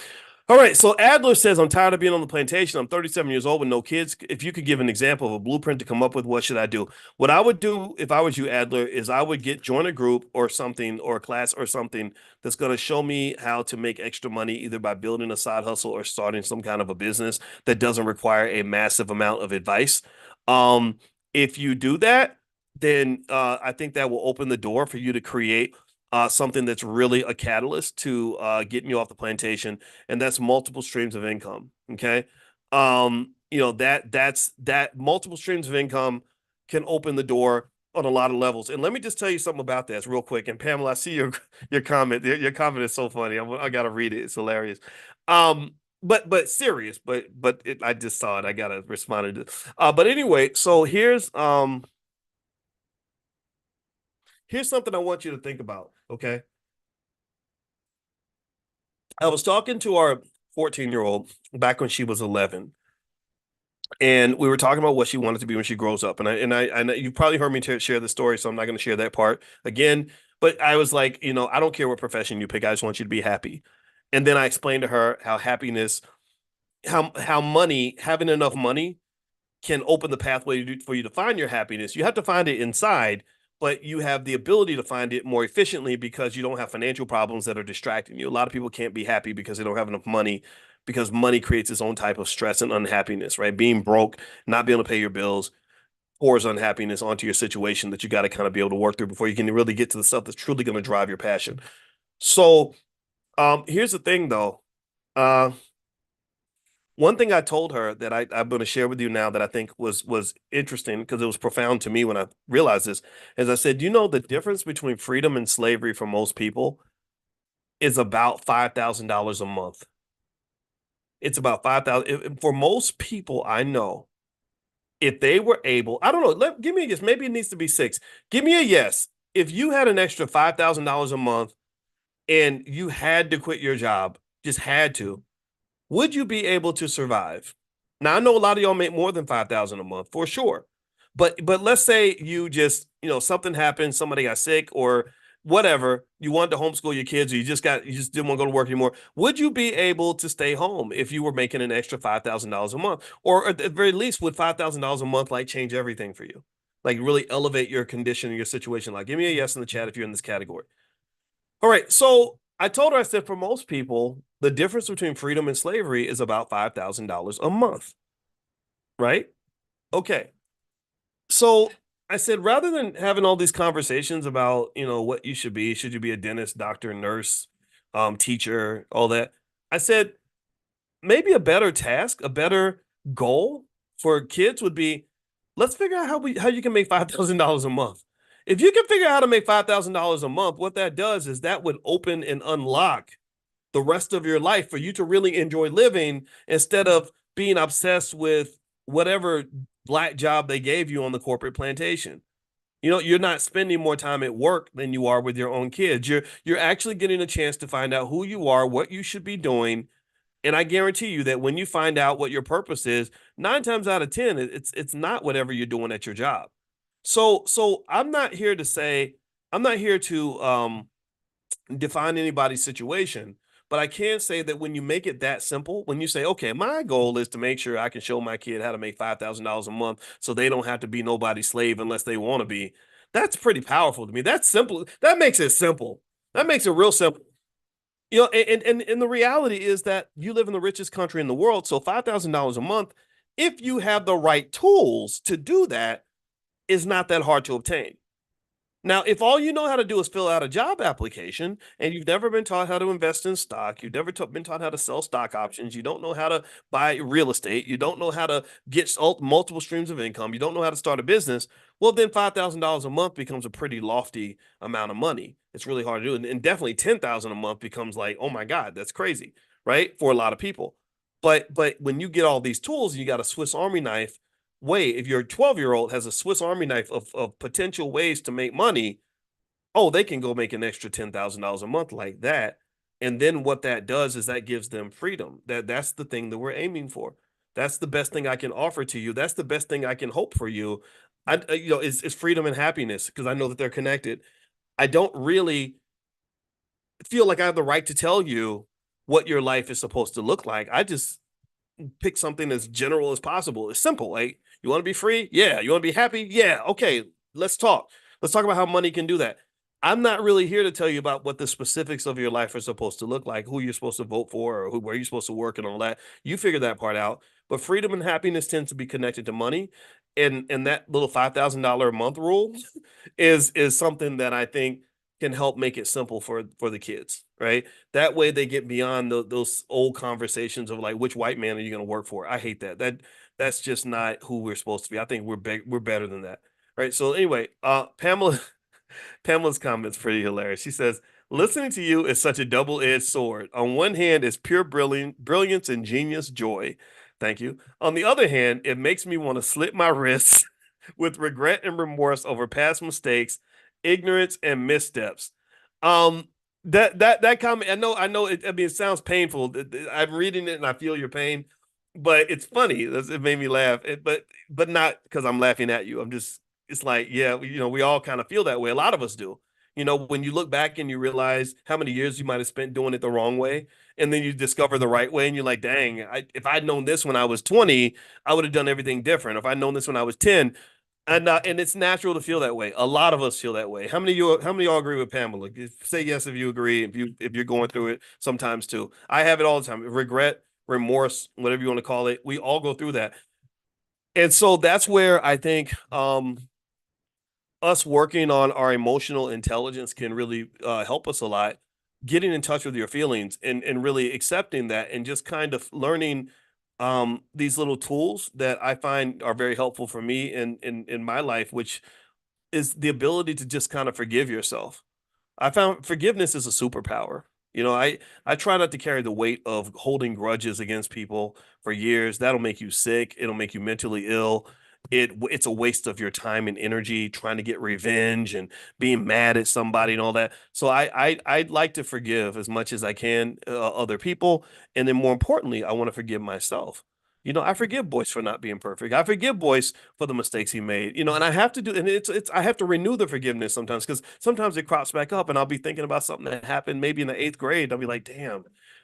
All right. So Adler says, I'm tired of being on the plantation. I'm 37 years old with no kids. If you could give an example of a blueprint to come up with, what should I do? What I would do if I was you, Adler, is I would join a group or something, or a class or something that's going to show me how to make extra money, either by building a side hustle or starting some kind of a business that doesn't require a massive amount of advice. If you do that, then I think that will open the door for you to create something that's really a catalyst to getting you off the plantation, and that's multiple streams of income. Okay, that multiple streams of income can open the door on a lot of levels. And let me just tell you something about that real quick. And Pamela, I see your comment. Your comment is so funny. I gotta read it. It's hilarious. But serious. I just saw it. I gotta respond to it. But anyway, so here's something I want you to think about. Okay. I was talking to our 14-year-old back when she was 11, and we were talking about what she wanted to be when she grows up. And you probably heard me share the story, so I'm not going to share that part again. But I was like, I don't care what profession you pick. I just want you to be happy. And then I explained to her how happiness, how money, having enough money can open the pathway for you to find your happiness. You have to find it inside, but you have the ability to find it more efficiently because you don't have financial problems that are distracting you. A lot of people can't be happy because they don't have enough money, because money creates its own type of stress and unhappiness, right? Being broke, not being able to pay your bills, pours unhappiness onto your situation that you got to kind of be able to work through before you can really get to the stuff that's truly going to drive your passion. So, here's the thing though. One thing I told her that I'm going to share with you now that I think was interesting, because it was profound to me when I realized this, is I said, the difference between freedom and slavery for most people is about $5,000 a month. It's about 5,000 for most people I know. If they were able, I don't know, give me a guess. Maybe it needs to be six. Give me a yes. If you had an extra $5,000 a month and you had to quit your job, just had to, would you be able to survive? Now I know a lot of y'all make more than 5,000 a month for sure, But let's say you just, something happened, somebody got sick or whatever, you wanted to homeschool your kids, or you just didn't want to go to work anymore. Would you be able to stay home if you were making an extra $5,000 a month? Or at the very least, would $5,000 a month like change everything for you? Like really elevate your condition and your situation? Like, give me a yes in the chat if you're in this category. All right. So I told her, I said, for most people, the difference between freedom and slavery is about $5,000 a month, right? Okay. So I said, rather than having all these conversations about, what you should you be a dentist, doctor, nurse, teacher, all that? I said, maybe a better task, a better goal for kids would be, let's figure out how you can make $5,000 a month. If you can figure out how to make $5,000 a month, what that does is that would open and unlock the rest of your life for you to really enjoy living instead of being obsessed with whatever black job they gave you on the corporate plantation. You're not spending more time at work than you are with your own kids. You're actually getting a chance to find out who you are, what you should be doing, and I guarantee you that when you find out what your purpose is, 9 times out of 10, it's not whatever you're doing at your job. So I'm not here to define anybody's situation, but I can say that when you make it that simple, when you say, okay, my goal is to make sure I can show my kid how to make $5,000 a month so they don't have to be nobody's slave unless they want to be, that's pretty powerful to me. That's simple. That makes it simple. That makes it real simple. And the reality is that you live in the richest country in the world. So $5,000 a month, if you have the right tools to do that, is not that hard to obtain. Now, if all you know how to do is fill out a job application and you've never been taught how to invest in stock, you've never been taught how to sell stock options, you don't know how to buy real estate, you don't know how to get multiple streams of income, you don't know how to start a business, well, then $5,000 a month becomes a pretty lofty amount of money. It's really hard to do. And definitely 10,000 a month becomes like, oh my God, that's crazy, right? For a lot of people. But when you get all these tools, you got a Swiss Army knife way, if your 12-year-old has a Swiss Army knife of potential ways to make money, oh, they can go make an extra $10,000 a month like that. And then what that does is that gives them freedom. That's the thing that we're aiming for. That's the best thing I can offer to you. That's the best thing I can hope for you. Is freedom and happiness because I know that they're connected. I don't really feel like I have the right to tell you what your life is supposed to look like. I just pick something as general as possible. It's simple. Like, you want to be free? Yeah. You want to be happy? Yeah. Okay. Let's talk. Let's talk about how money can do that. I'm not really here to tell you about what the specifics of your life are supposed to look like, who you're supposed to vote for, or where you're supposed to work and all that. You figure that part out. But freedom and happiness tends to be connected to money. And that little $5,000 a month rule is something that I think can help make it simple for the kids, right? That way they get beyond those old conversations of like, which white man are you going to work for? I hate that. That's just not who we're supposed to be. I think we're better than that, right? So anyway, Pamela's comment's pretty hilarious. She says, "Listening to you is such a double-edged sword. On one hand, it's pure brilliance and genius joy. Thank you. On the other hand, it makes me want to slit my wrists with regret and remorse over past mistakes, ignorance, and missteps." Um, that comment, I know. I mean, it sounds painful. I'm reading it and I feel your pain, but it's funny. It made me laugh. But not because I'm laughing at you. I'm just. It's like, yeah, we all kind of feel that way. A lot of us do. When you look back and you realize how many years you might have spent doing it the wrong way, and then you discover the right way, and you're like, dang, if I'd known this when I was 20, I would have done everything different. If I'd known this when I was 10, and it's natural to feel that way. A lot of us feel that way. How many of y'all agree with Pamela? Say yes if you agree. If you're going through it sometimes too. I have it all the time. Regret, remorse, whatever you want to call it. We all go through that. And so that's where I think us working on our emotional intelligence can really help us a lot. Getting in touch with your feelings and really accepting that and just kind of learning these little tools that I find are very helpful for me in my life, which is the ability to just kind of forgive yourself. I found forgiveness is a superpower. I try not to carry the weight of holding grudges against people for years. That'll make you sick. It'll make you mentally ill. It's a waste of your time and energy trying to get revenge and being mad at somebody and all that. So I'd like to forgive as much as I can other people, and then more importantly, I want to forgive myself. I forgive Boyce for not being perfect. I forgive Boyce for the mistakes he made. And I have to do, and it's I have to renew the forgiveness sometimes because sometimes it crops back up, and I'll be thinking about something that happened maybe in the eighth grade. I'll be like, damn,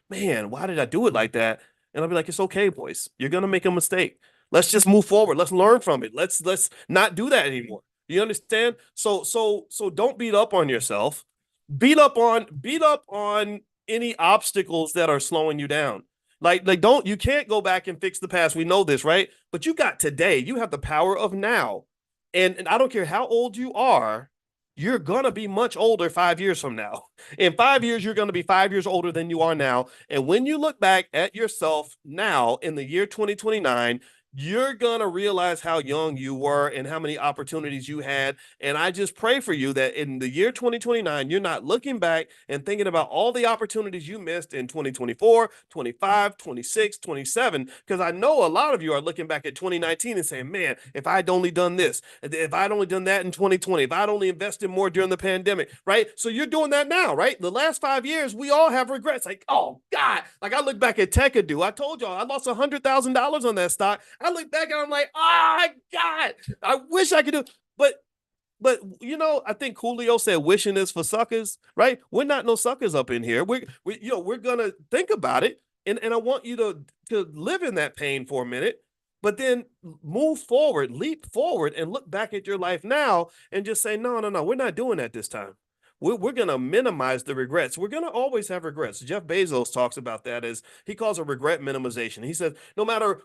man, why did I do it like that? And I'll be like, it's okay, Boyce. You're gonna make a mistake. Let's just move forward. Let's learn from it. Let's not do that anymore. You understand? So don't beat up on yourself. Beat up on any obstacles that are slowing you down. Like don't you can't go back and fix the past. We know this, right? But you got today. You have the power of now. And I don't care how old you are, you're gonna be much older 5 years from now. In 5 years, you're gonna be 5 years older than you are now. And when you look back at yourself now in the year 2029, you're gonna realize how young you were and how many opportunities you had. And I just pray for you that in the year 2029, you're not looking back and thinking about all the opportunities you missed in 2024, 25, 26, 27. Because I know a lot of you are looking back at 2019 and saying, man, if I'd only done this, if I'd only done that in 2020, if I'd only invested more during the pandemic, right? So you're doing that now, right? The last 5 years, we all have regrets. Like, oh God, like I look back at Tekadu. I told y'all I lost $100,000 on that stock. I look back and I'm like, oh God, I wish I could do, but I think Julio said wishing is for suckers, right? We're not no suckers up in here. We're gonna think about it, and I want you to live in that pain for a minute, but then move forward, leap forward, and look back at your life now and just say, no, no, no, we're not doing that this time. We're going to minimize the regrets. We're going to always have regrets. Jeff Bezos talks about that as he calls it regret minimization. He says, no matter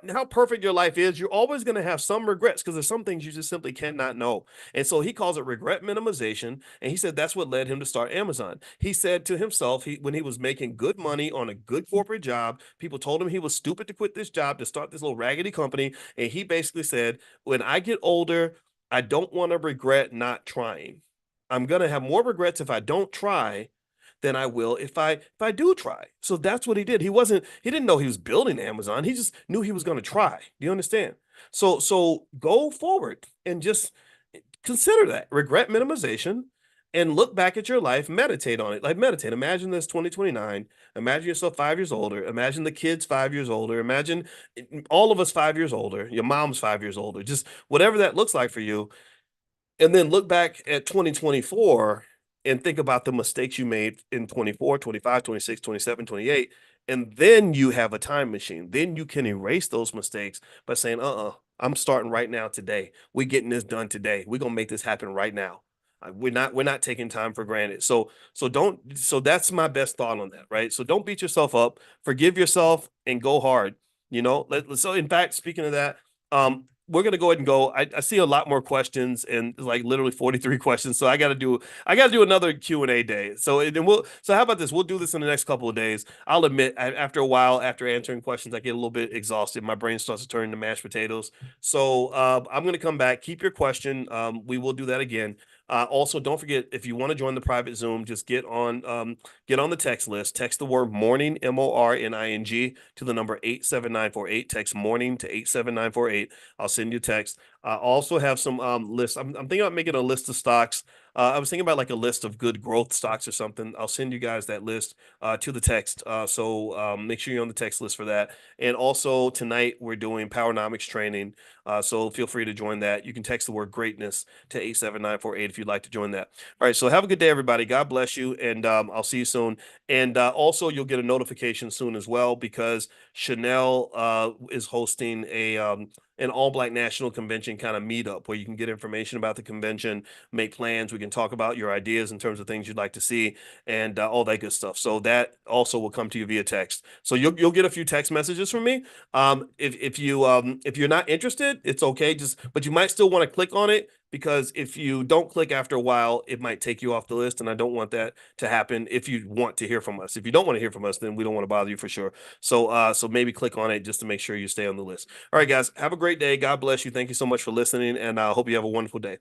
how perfect your life is, you're always going to have some regrets because there's some things you just simply cannot know. And so he calls it regret minimization. And he said that's what led him to start Amazon. He said to himself, when he was making good money on a good corporate job, people told him he was stupid to quit this job to start this little raggedy company. And he basically said, when I get older, I don't want to regret not trying. I'm gonna have more regrets if I don't try than I will if I do try. So that's what he did. He didn't know he was building Amazon. He just knew he was gonna try. Do you understand? So go forward and just consider that regret minimization and look back at your life, meditate on it. Like meditate. Imagine this 2029. Imagine yourself 5 years older. Imagine the kids 5 years older. Imagine all of us 5 years older. Your mom's 5 years older. Just whatever that looks like for you, and then look back at 2024 and think about the mistakes you made in 24, 25, 26, 27, 28. And then you have a time machine. Then you can erase those mistakes by saying, I'm starting right now today. We're getting this done today. We're gonna make this happen right now. We're not taking time for granted. So that's my best thought on that, right? So don't beat yourself up, forgive yourself and go hard. So in fact, speaking of that, we're gonna go ahead and go. I see a lot more questions and like literally 43 questions. So I gotta do another Q&A day. So how about this? We'll do this in the next couple of days. I'll admit after a while, after answering questions, I get a little bit exhausted. My brain starts to turn into mashed potatoes. So I'm gonna come back. Keep your question. We will do that again. Also, don't forget if you want to join the private Zoom, just get on the text list. Text the word morning, MORNING, to the number 87948. Text morning to 87948. I'll send you a text. I also have some lists. I'm thinking about making a list of stocks. I was thinking about like a list of good growth stocks or something. I'll send you guys that list to the text. So make sure you're on the text list for that. And also tonight we're doing Powernomics training. So feel free to join that. You can text the word greatness to 87948 if you'd like to join that. All right. So have a good day, everybody. God bless you. And I'll see you soon. And also you'll get a notification soon as well because Chanel is hosting an all black national convention kind of meetup where you can get information about the convention, make plans. We can talk about your ideas in terms of things you'd like to see and all that good stuff. So that also will come to you via text. So you'll get a few text messages from me. If you're not interested, it's okay. But you might still want to click on it because if you don't click after a while, it might take you off the list. And I don't want that to happen if you want to hear from us. If you don't want to hear from us, then we don't want to bother you for sure. So maybe click on it just to make sure you stay on the list. All right, guys, have a great day. God bless you. Thank you so much for listening, and I hope you have a wonderful day.